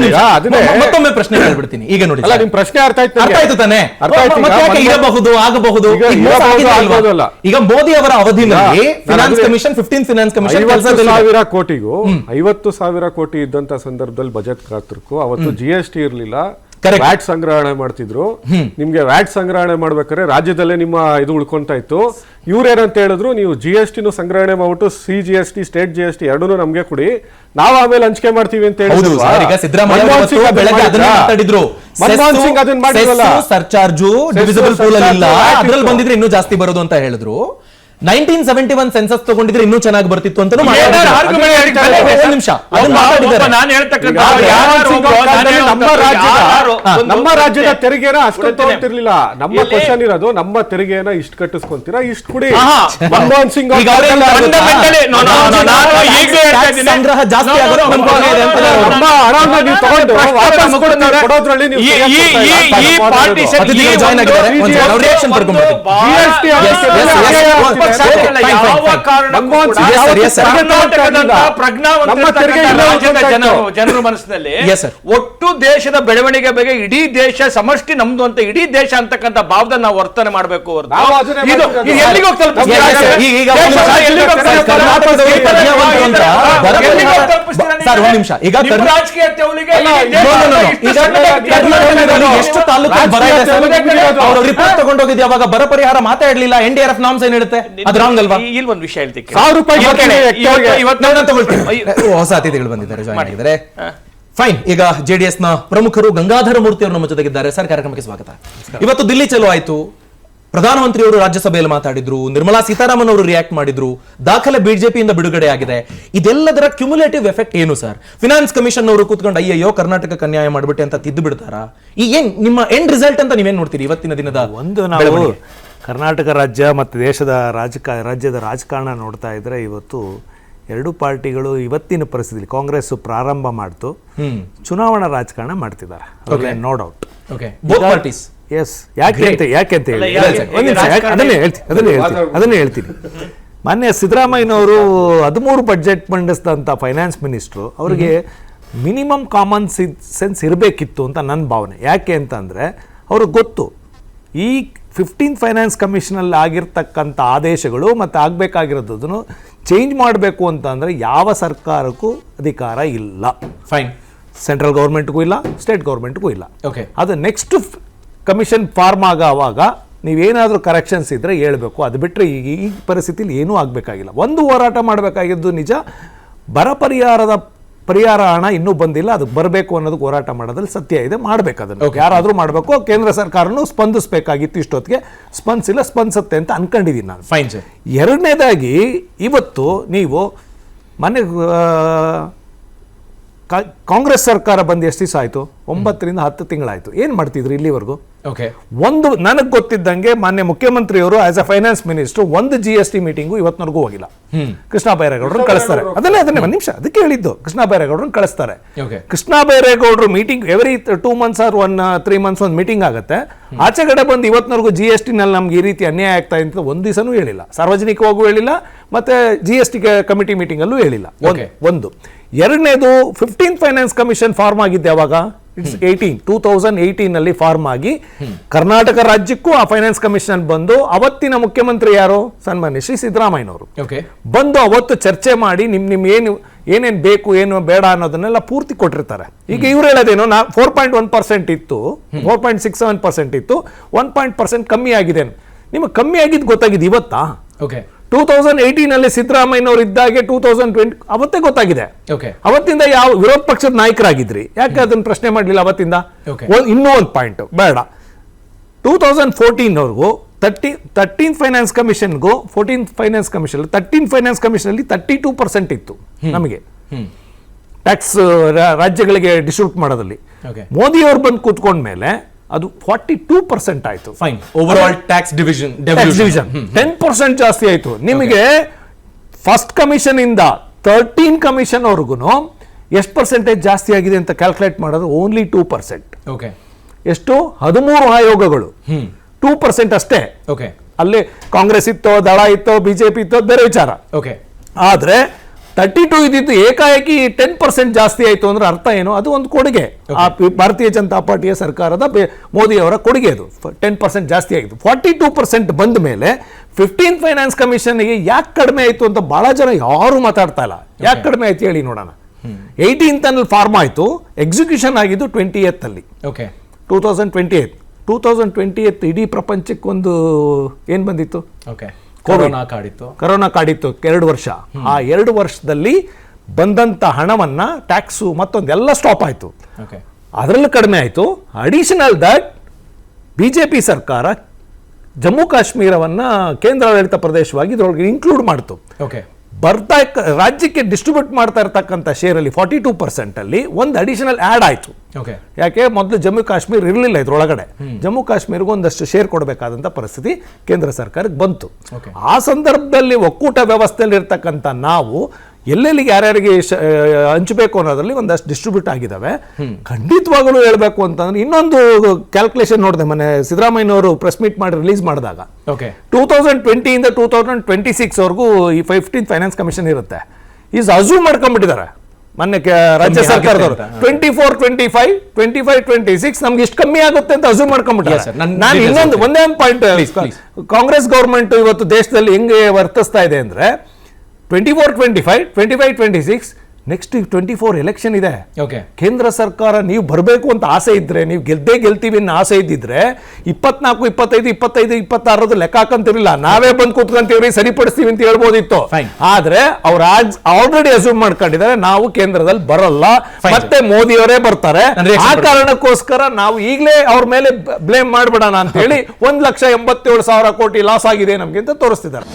ನಿಮಿಷ ಅದನ್ನೇ ಮತ್ತೊಮ್ಮೆ ಪ್ರಶ್ನೆ ಹೇಳ್ಬಿಡ್ತೀನಿ. ಈಗ ನೋಡಿ, ಅಲ್ಲ, ನಿಮ್ ಪ್ರಶ್ನೆ ಅರ್ಥ ಆಯ್ತು ಅರ್ಥ ಆಯ್ತು ತಾನೆ? ಅರ್ಥ ಆಯ್ತು. ಮತ್ತೆ ಯಾಕೆ ಇರಬಹುದು, ಆಗಬಹುದು, ಈಗ ಈಗ ಮೋಸ ಇರಬಹುದು, ಆಗಿದೆ ಅಲ್ವಾ? ಆಗೋದಲ್ಲ. ಈಗ ಮೋದಿ ಅವರ ಅವಧಿನಲ್ಲಿ ಈಗ ಫಿನಾನ್ಸ್ ಕಮಿಷನ್ 15 ಫಿನಾನ್ಸ್ ಕಮಿಷನ್ 50,000 ಕೋಟಿಗೂ 50,000 ಕೋಟಿ ಇದ್ದಂತ ಸಂದರ್ಭದಲ್ಲಿ ಬಜೆಟ್ ಗಾತ್ರಕ್ಕೂ ಅವತ್ತು GST ಇರ್ಲಿಲ್ಲ, Correct. ವ್ಯಾಟ್ ಸಂಗ್ರಹಣೆ ಮಾಡ್ತಿದ್ರು. ನಿಮ್ಗೆ ವ್ಯಾಟ್ ಸಂಗ್ರಹಣೆ ಮಾಡ್ಬೇಕಾದ್ರೆ ರಾಜ್ಯದಲ್ಲೇ ನಿಮ್ಮ ಇದು ಉಳ್ಕೊಂತ ಇತ್ತು. ಇವ್ರೇನಂತ ಹೇಳಿದ್ರು, ನೀವು GST ಸಂಗ್ರಹಣೆ ಮಾಡ್ಬಿಟ್ಟು CGST ಸ್ಟೇಟ್ GST ಎರಡೂ ನಮ್ಗೆ ಕೊಡಿ, ನಾವು ಆಮೇಲೆ ಹಂಚಿಕೆ ಮಾಡ್ತೀವಿ ಅಂತ ಹೌದು ಸರ್. ಈಗ ಸಿದ್ದರಾಮಯ್ಯ ಬೆಳಗ್ಗೆ ಅದನ್ನ ಮಾತಾಡಿದ್ರು. ಮನಮೋಹನ್ ಸಿಂಗ್ ಅದನ್ನ ಮಾಡಿದ್ರಲ್ಲ, ಸರ್ಚಾರ್ಜು ಡಿವಿಸಿಬಲ್ ಪೂಲ್ ಅಲ್ಲಿ ಇಲ್ಲ, ಅದ್ರಲ್ಲಿ ಬಂದಿದ್ರೆ ಇನ್ನೂ ಜಾಸ್ತಿ ಬರೋದು ಅಂತ ಹೇಳಿದ್ರು. 1971 ಸೆನ್ಸಸ್ ತಗೊಂಡಿದ್ರೆ ಇನ್ನೂ ಚೆನ್ನಾಗಿ ಬರ್ತಿತ್ತು ಅಂತ ನಾನು ನಮ್ಮ ರಾಜ್ಯದ ತೆರಿಗೆನ ಅಷ್ಟು ತಗೊಳ್ತಿರ್ಲಿಲ್ಲ. ನಮ್ಮ ಕ್ವಶನ್ ಇರೋದು, ನಮ್ಮ ತೆರಿಗೆನ ಇಷ್ಟು ಕಟ್ಟಿಸ್ಕೊಂತೀರಾ, ಇಷ್ಟು ಕೊಡಿ. ಮನಮೋಹನ್ ಸಿಂಗ್ ಸಂಗ್ರಹ ಜಾಸ್ತಿ ನಮ್ಮ ಹಣನ ನೀವು ತಗೊಂಡು ವಾಪಸ್ ಕೊಡೋದ್ರಲ್ಲಿ ನೀವು ಜನರ ಮನಸ್ಸಿನಲ್ಲಿ ಒಟ್ಟು ದೇಶದ ಬೆಳವಣಿಗೆ ಬಗ್ಗೆ ಇಡೀ ದೇಶ ಸಮಷ್ಟಿ ನಮ್ದು ಅಂತ, ಇಡೀ ದೇಶ ಅಂತಕ್ಕಂಥ ಭಾವದ ನಾವು ವರ್ತನೆ ಮಾಡಬೇಕು. ರಾಜಕೀಯ ಎಷ್ಟು ತಾಲೂಕು ರಿಪೋರ್ಟ್ ತಗೊಂಡೋಗಿದ್ದೆ, ಅವಾಗ ಬರ ಪರಿಹಾರ ಮಾತಾಡ್ಲಿಲ್ಲ. NDRF ನಾಮ್ಸ್ ಏನ್ ಹೇಳುತ್ತೆ? ಅದು ರಾಂಗ್ ಅಲ್ವಾ? ಇಲ್ಲಿ ಒಂದು ವಿಷಯ ಹೇಳ್ತೀನಿ, ಹೊಸ ಅತಿಥಿಗಳು ಬಂದಿದ್ದಾರೆ, ಜಾಯ್ನ್ ಆಗಿದ್ದಾರೆ. ಫೈನ್. ಈಗ JDS ನ ಪ್ರಮುಖರು ಗಂಗಾಧರ ಮೂರ್ತಿ ಅವರು ನಮ್ಮ ಜೊತೆಗಿದ್ದಾರೆ. ಸರ್, ಕಾರ್ಯಕ್ರಮಕ್ಕೆ ಸ್ವಾಗತ. ಇವತ್ತು ದಿಲ್ಲಿ ಚಲೋ ಆಯ್ತು, ಪ್ರಧಾನಮಂತ್ರಿಯವರು ರಾಜ್ಯಸಭೆಯಲ್ಲಿ ಮಾತಾಡಿದ್ರು, ನಿರ್ಮಲಾ ಸೀತಾರಾಮನ್ ಅವರು ರಿಯಾಕ್ಟ್ ಮಾಡಿದ್ರು, ದಾಖಲೆ ಬಿಜೆಪಿಯಿಂದ ಬಿಡುಗಡೆ ಆಗಿದೆ. ಇದೆಲ್ಲದರ ಕ್ಯುಮುಲೇಟಿವ್ ಎಫೆಕ್ಟ್ ಏನು ಸರ್? ಫಿನಾನ್ಸ್ ಕಮಿಷನ್ ಅವರು ಕೂತ್ಕೊಂಡು ಅಯ್ಯಯ್ಯೋ ಕರ್ನಾಟಕಕ್ಕೆ ಅನ್ಯಾಯ ಮಾಡ್ಬಿಟ್ಟೆ ಅಂತ ತಿದ್ದು ಬಿಡ್ತಾರಾ? ಈ ಏನ್ ನಿಮ್ಮ ಎಂಡ್ ರಿಸಲ್ಟ್ ಅಂತ ನೀವೇನ್ ನೋಡ್ತೀರಿ ಇವತ್ತಿನ ದಿನದ? ಒಂದು ನಾವು ಕರ್ನಾಟಕ ರಾಜ್ಯ ಮತ್ತು ದೇಶದ ರಾಜ್ಯದ ರಾಜಕಾರಣ ನೋಡ್ತಾ ಇದ್ರೆ, ಇವತ್ತು ಎರಡು ಪಾರ್ಟಿಗಳು ಇವತ್ತಿನ ಪರಿಸ್ಥಿತಿಯಲ್ಲಿ ಕಾಂಗ್ರೆಸ್ ಪ್ರಾರಂಭ ಮಾಡ್ತು, ಚುನಾವಣಾ ರಾಜಕಾರಣ ಮಾಡ್ತಿದ್ದಾರೆ, ನೋ ಡೌಟ್. ಎಸ್, ಯಾಕೆ ಅಂತ ಹೇಳಿ ಅದನ್ನೇ ಹೇಳ್ತೀನಿ. ಮೊನ್ನೆ ಸಿದ್ದರಾಮಯ್ಯನವರು 13 ಬಡ್ಜೆಟ್ ಮಂಡಿಸಿದಂಥ ಫೈನಾನ್ಸ್ ಮಿನಿಸ್ಟ್ರು, ಅವರಿಗೆ ಮಿನಿಮಮ್ ಕಾಮನ್ ಸೆನ್ಸ್ ಇರಬೇಕಿತ್ತು ಅಂತ ನನ್ನ ಭಾವನೆ. ಯಾಕೆ ಅಂತಂದರೆ ಅವ್ರಿಗೆ ಗೊತ್ತು ಈ 15th ಫೈನಾನ್ಸ್ ಕಮಿಷನಲ್ಲಿ ಆಗಿರ್ತಕ್ಕಂಥ ಆದೇಶಗಳು ಮತ್ತು ಆಗಬೇಕಾಗಿರೋದನ್ನು ಚೇಂಜ್ ಮಾಡಬೇಕು ಅಂತಂದರೆ ಯಾವ ಸರ್ಕಾರಕ್ಕೂ ಅಧಿಕಾರ ಇಲ್ಲ. ಫೈನ್. ಸೆಂಟ್ರಲ್ ಗೌರ್ಮೆಂಟ್ಗೂ ಇಲ್ಲ, ಸ್ಟೇಟ್ ಗೌರ್ಮೆಂಟ್ಗೂ ಇಲ್ಲ. ಓಕೆ, ಅದು ನೆಕ್ಸ್ಟ್ ಕಮಿಷನ್ ಫಾರ್ಮ್ ಆಗೋವಾಗ ನೀವೇನಾದರೂ ಕರೆಕ್ಷನ್ಸ್ ಇದ್ದರೆ ಹೇಳ್ಬೇಕು. ಅದು ಬಿಟ್ಟರೆ ಈ ಪರಿಸ್ಥಿತಿಲಿ ಏನೂ ಆಗಬೇಕಾಗಿಲ್ಲ. ಒಂದು ಹೋರಾಟ ಮಾಡಬೇಕಾಗಿದ್ದು ನಿಜ, ಬರ ಪರಿಹಾರ ಹಣ ಇನ್ನೂ ಬಂದಿಲ್ಲ, ಅದಕ್ಕೆ ಬರಬೇಕು ಅನ್ನೋದಕ್ಕೆ ಹೋರಾಟ ಮಾಡೋದ್ರಲ್ಲಿ ಸತ್ಯ ಇದೆ. ಮಾಡಬೇಕು, ಅದನ್ನು ಯಾರಾದರೂ ಮಾಡಬೇಕು. ಕೇಂದ್ರ ಸರ್ಕಾರನೂ ಸ್ಪಂದಿಸಬೇಕಾಗಿತ್ತು, ಇಷ್ಟೊತ್ತಿಗೆ ಸ್ಪಂದಿಸಿಲ್ಲ, ಸ್ಪಂದಿಸುತ್ತೆ ಅಂತ ಅನ್ಕೊಂಡಿದ್ದೀನಿ ನಾನು. Fine sir. ಎರಡನೇದಾಗಿ, ಇವತ್ತು ನೀವು ಮೊನ್ನೆ ಕಾಂಗ್ರೆಸ್ ಸರ್ಕಾರ ಬಂದು ಎಷ್ಟು ದಿವಸ ಆಯಿತು? 9 ರಿಂದ 10 ತಿಂಗಳಾಯಿತು. ಏನು ಮಾಡ್ತಿದ್ರು ಇಲ್ಲಿವರೆಗೂ? ಒಂದು ನನಗೆ ಗೊತ್ತಿದ್ದಂಗೆ ಮಾನ್ಯ ಮುಖ್ಯಮಂತ್ರಿಯವರು ಆಸ್ ಅ ಫೈನಾನ್ಸ್ ಮಿನಿಸ್ಟರ್ ಒಂದು GST ಮೀಟಿಂಗು ಇವತ್ತಿನವರೆಗೂ ಹೋಗಿಲ್ಲ. ಕೃಷ್ಣ ಬೈರೇಗೌಡರನ್ನು ಕಳಿಸ್ತಾರೆ. ಅದನ್ನೇ ಒಂದು ನಿಮಿಷ, ಅದಕ್ಕೆ ಹೇಳಿದ್ದು, ಕೃಷ್ಣ ಬೈರೇಗೌಡರನ್ನು ಕಳಿಸ್ತಾರೆ. ಕೃಷ್ಣ ಬೈರೇಗೌಡರು meeting every 2 months or 3 months ಒಂದು ಮೀಟಿಂಗ್ ಆಗುತ್ತೆ. ಆಚೆ ಕಡೆ ಬಂದು ಇವತ್ತಿನವರೆಗೂ GST ನಲ್ಲಿ ನಮ್ಗೆ ಈ ರೀತಿ ಅನ್ಯಾಯ ಆಗ್ತಾ ಅಂತ ಒಂದು ದಿವಸನೂ ಹೇಳಿಲ್ಲ, ಸಾರ್ವಜನಿಕವಾಗೂ ಹೇಳಿಲ್ಲ, ಮತ್ತೆ GST ಕಮಿಟಿ ಮೀಟಿಂಗ್ ಅಲ್ಲೂ ಹೇಳಿಲ್ಲ. ಒಂದು. ಎರಡನೇದು, 15th ಫೈನಾನ್ಸ್ ಕಮಿಷನ್ ಫಾರ್ಮ್ ಆಗಿದ್ದೆ ಯಾವಾಗ? ಇಟ್ಸ್ 2018 ನಲ್ಲಿ ಫಾರ್ಮ್ ಆಗಿ ಕರ್ನಾಟಕ ರಾಜ್ಯಕ್ಕೂ ಆ ಫೈನಾನ್ಸ್ ಕಮಿಷನ್ ಬಂದು, ಅವತ್ತಿನ ಮುಖ್ಯಮಂತ್ರಿ ಯಾರು? ಸನ್ಮಾನ್ಯ ಶ್ರೀ ಸಿದ್ದರಾಮಯ್ಯನವರು ಬಂದು ಅವತ್ತು ಚರ್ಚೆ ಮಾಡಿ ನಿಮ್ ಏನೇನ್ ಬೇಕು ಏನು ಬೇಡ ಅನ್ನೋದನ್ನೆಲ್ಲ ಪೂರ್ತಿ ಕೊಟ್ಟಿರ್ತಾರೆ. ಈಗ ಇವ್ರು ಹೇಳೋದೇನು, 4.1% ಇತ್ತು, 4.67% ಇತ್ತು, 1% ಕಮ್ಮಿ ಆಗಿದೆ. ನಿಮಗೆ ಕಮ್ಮಿ ಆಗಿದ್ದು ಗೊತ್ತಾಗಿದೆ ಇವತ್ತಾ? 2018 ಸಿದ್ದರಾಮಯ್ಯನವರು ಇದ್ದಾಗೆ 2020 ಅವತ್ತೇ ಗೊತ್ತಾಗಿದೆ. ಅವತ್ತಿಂದ ಯಾವ ವಿರೋಧ ಪಕ್ಷದ ನಾಯಕರಾಗಿದ್ರಿ, ಯಾಕೆ ಅದನ್ನ ಪ್ರಶ್ನೆ ಮಾಡಲಿಲ್ಲ ಅವತ್ತಿಂದ? ಇನ್ನೂ ಒಂದು ಪಾಯಿಂಟ್ ಬೇಡ, 2014 13th ಫೈನಾನ್ಸ್ ಕಮಿಷನ್ಗೂ 14th finance commission 13th finance commission ಅಲ್ಲಿ 32% ಇತ್ತು ನಮಗೆ ಟ್ಯಾಕ್ಸ್ ರಾಜ್ಯಗಳಿಗೆ ಡಿಸ್ಟ್ರಿಬ್ಯೂಟ್ ಮಾಡೋದಲ್ಲಿ. ಮೋದಿ ಅವರು ಬಂದು ಕೂತ್ಕೊಂಡ್ಮೇಲೆ ಅದು 42% ಆಯ್ತು. ಫೈನ್. ಓವರ್ ಟ್ಯಾಕ್ಸ್ ಡಿವಿಷನ್ 10% ಜಾಸ್ತಿ ಆಯ್ತು. ನಿಮಗೆ ಫಸ್ಟ್ ಕಮಿಷನ್ ಇಂದ 13 ಕಮಿಷನ್ ಅವ್ರಿಗೂ ಎಷ್ಟು ಪರ್ಸೆಂಟೇಜ್ ಜಾಸ್ತಿ ಆಗಿದೆ ಅಂತ ಕ್ಯಾಲ್ಕುಲೇಟ್ ಮಾಡೋದು ಓನ್ಲಿ 2%. ಓಕೆ ಎಷ್ಟು 13 ಆಯೋಗಗಳು 2% ಅಷ್ಟೇ. ಓಕೆ ಅಲ್ಲಿ ಕಾಂಗ್ರೆಸ್ ಇತ್ತೋ, ದಳ ಇತ್ತೋ, ಬಿಜೆಪಿ ಇತ್ತೋ, ಬೇರೆ ವಿಚಾರ. ಓಕೆ ಆದ್ರೆ 32 ಇದ್ದಿದ್ದು ಏಕಾಏಕಿ 10% ಜಾಸ್ತಿ ಆಯ್ತು ಅಂದ್ರೆ ಅರ್ಥ ಏನು? ಅದು ಒಂದು ಕೊಡುಗೆ, ಆ ಭಾರತೀಯ ಜನತಾ ಪಾರ್ಟಿಯ ಸರ್ಕಾರದ ಮೋದಿ ಅವರ ಕೊಡುಗೆ. ಅದು 10% ಜಾಸ್ತಿ ಆಗಿದೆ. 42% ಬಂದ ಮೇಲೆ 15th ಫೈನಾನ್ಸ್ ಕಮಿಷನ್ಗೆ ಯಾಕೆ ಕಡಿಮೆ ಆಯ್ತು ಅಂತ ಬಹಳ ಜನ ಯಾರು ಮಾತಾಡ್ತಾ ಇಲ್ಲ. ಯಾಕೆ ಕಡಿಮೆ ಆಯ್ತು ಹೇಳಿ ನೋಡೋಣ. 18th ಅಲ್ಲಿ ಫಾರ್ಮ್ ಆಯ್ತು, ಎಕ್ಸಿಕ್ಯೂಷನ್ ಆಗಿದ್ದು 28th ಅಲ್ಲಿ. ಓಕೆ 2028 ಇಡೀ ಪ್ರಪಂಚಕ್ಕೆ ಒಂದು ಏನ್ ಬಂದಿತ್ತು? Okay corona ಕಾಡಿತ್ತು. 2 ವರ್ಷ. ಆ 2 ವರ್ಷದಲ್ಲಿ ಬಂದಂತ ಹಣವನ್ನ ಟ್ಯಾಕ್ಸು ಮತ್ತೊಂದೆಲ್ಲ ಸ್ಟಾಪ್ ಆಯ್ತು. ಓಕೆ ಅದರಲ್ಲೂ ಕಡಿಮೆ ಆಯ್ತು. ಅಡಿಷನಲ್ ದಟ್ ಬಿಜೆಪಿ ಸರ್ಕಾರ ಜಮ್ಮು ಕಾಶ್ಮೀರವನ್ನ ಕೇಂದ್ರಾಡಳಿತ ಪ್ರದೇಶವಾಗಿ ಇದ್ರೊಳಗೆ ಇನ್ಕ್ಲೂಡ್ ಮಾಡ್ತು. ಓಕೆ ರಾಜ್ಯಕ್ಕೆ ಡಿಸ್ಟ್ರಿಬ್ಯೂಟ್ ಮಾಡ್ತಾ ಇರ್ತಕ್ಕಂಥ ಶೇರ್ ಅಲ್ಲಿ 42% ಅಲ್ಲಿ ಒಂದು ಅಡಿಷನಲ್ ಆಡ್ ಆಯ್ತು. ಓಕೆ ಯಾಕೆ ಮೊದಲು ಜಮ್ಮು ಕಾಶ್ಮೀರ ಇರಲಿಲ್ಲ ಇದ್ರೊಳಗಡೆ. ಜಮ್ಮು ಕಾಶ್ಮೀರ್ಗೂ ಒಂದಷ್ಟು ಶೇರ್ ಕೊಡಬೇಕಾದಂತ ಪರಿಸ್ಥಿತಿ ಕೇಂದ್ರ ಸರ್ಕಾರಕ್ಕೆ ಬಂತು. ಆ ಸಂದರ್ಭದಲ್ಲಿ ಒಕ್ಕೂಟ ವ್ಯವಸ್ಥೆಯಲ್ಲಿ ಇರ್ತಕ್ಕಂಥ ನಾವು ಎಲ್ಲೆಲ್ಲಿಗೆ ಯಾರ್ಯಾರಿಗೆ ಹಂಚಬೇಕು ಅನ್ನೋದ್ರಲ್ಲಿ ಒಂದಷ್ಟು ಡಿಸ್ಟ್ರಿಬ್ಯೂಟ್ ಆಗಿದ್ದಾವೆ. ಖಂಡಿತವಾಗಲೂ ಹೇಳ್ಬೇಕು ಅಂತಂದ್ರೆ ಇನ್ನೊಂದು ಕ್ಯಾಲ್ಕುಲೇಷನ್ ನೋಡಿದೆ ಮೊನ್ನೆ ಸಿದ್ದರಾಮಯ್ಯನವರು ಪ್ರೆಸ್ ಮೀಟ್ ಮಾಡಿ ರಿಲೀಸ್ ಮಾಡಿದಾಗ. 2020 ಇಂದ 2026 ವರೆಗೂ ಈ 15th ಫೈನಾನ್ಸ್ ಕಮಿಷನ್ ಇರುತ್ತೆ. ಈಸ್ ಅಸ್ಯೂಮ್ ಮಾಡ್ಕೊಂಡ್ಬಿಟ್ಟಿದ್ದಾರೆ ಮೊನ್ನೆ ರಾಜ್ಯ ಸರ್ಕಾರದವರು. 24-25, 25-26 ನಮ್ಗೆ ಇಷ್ಟು ಕಮ್ಮಿ ಆಗುತ್ತೆ ಅಂತ ಅಸ್ಯೂಮ್ ಮಾಡ್ಕೊಂಡ್ಬಿಟ್ಟಿದ್ದಾರೆ. ನಾನು ಇನ್ನೊಂದು ಒಂದೇ ಪಾಯಿಂಟ್, ಕಾಂಗ್ರೆಸ್ ಗೌರ್ಮೆಂಟ್ ಇವತ್ತು ದೇಶದಲ್ಲಿ ಹೆಂಗೆ ವರ್ತಿಸ್ತಾ ಇದೆ ಅಂದ್ರೆ 24-25, 25-26 ನೆಕ್ಸ್ಟ್ 24 ಎಲೆಕ್ಷನ್ ಇದೆ. ಕೇಂದ್ರ ಸರ್ಕಾರ ನೀವು ಬರಬೇಕು ಅಂತ ಆಸೆ ಇದ್ರೆ, ನೀವು ಗೆಲ್ತೀವಿ ಅನ್ನೋ ಆಸೆ ಇದ್ದಿದ್ರೆ 24, 25, 25, 26 ಲೆಕ್ಕ ಹಾಕಂತಿರಲಿಲ್ಲ. ನಾವೇ ಬಂದು ಕೂತ್ಕೊಂತೀವ್ರಿ, ಸರಿಪಡಿಸ್ತೀವಿ ಅಂತ ಹೇಳ್ಬೋದಿತ್ತು. ಆದ್ರೆ ಅವ್ರು ಆಲ್ರೆಡಿ ಅಸ್ಯೂಮ್ ಮಾಡ್ಕೊಂಡಿದ್ದಾರೆ ನಾವು ಕೇಂದ್ರದಲ್ಲಿ ಬರಲ್ಲ, ಮತ್ತೆ ಮೋದಿ ಅವರೇ ಬರ್ತಾರೆ. ಆ ಕಾರಣಕ್ಕೋಸ್ಕರ ನಾವು ಈಗಲೇ ಅವ್ರ ಮೇಲೆ ಬ್ಲೇಮ್ ಮಾಡ್ಬಿಡೋಣ ಅಂತ ಹೇಳಿ 1,87,000 ಕೋಟಿ ಲಾಸ್ ಆಗಿದೆ ನಮ್ಗೆ ಅಂತ ತೋರಿಸ್ತಿದ್ದಾರೆ.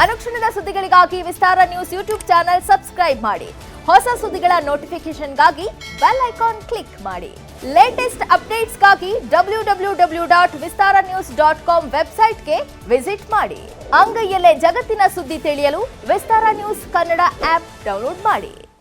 ಅನುಕ್ಷಣದ ಸುದ್ದಿಗಳಿಗಾಗಿ ವಿಸ್ತಾರ ನ್ಯೂಸ್ ಯೂಟ್ಯೂಬ್ ಚಾನೆಲ್ ಸಬ್ಸ್ಕ್ರೈಬ್ ಮಾಡಿ. ಹೊಸ ಸುದ್ದಿಗಳ ನೋಟಿಫಿಕೇಶನ್ಗಾಗಿ ಬೆಲ್ ಐಕಾನ್ ಕ್ಲಿಕ್ ಮಾಡಿ. ಲೇಟೆಸ್ಟ್ ಅಪ್ಡೇಟ್ಸ್ಗಾಗಿ www.vistaranews.com ವೆಬ್ಸೈಟ್ಗೆ ವಿಸಿಟ್ ಮಾಡಿ. ಅಂಗೈಯಲ್ಲೇ ಜಗತ್ತಿನ ಸುದ್ದಿ ತಿಳಿಯಲು ವಿಸ್ತಾರ ನ್ಯೂಸ್ ಕನ್ನಡ ಆಪ್ ಡೌನ್ಲೋಡ್ ಮಾಡಿ.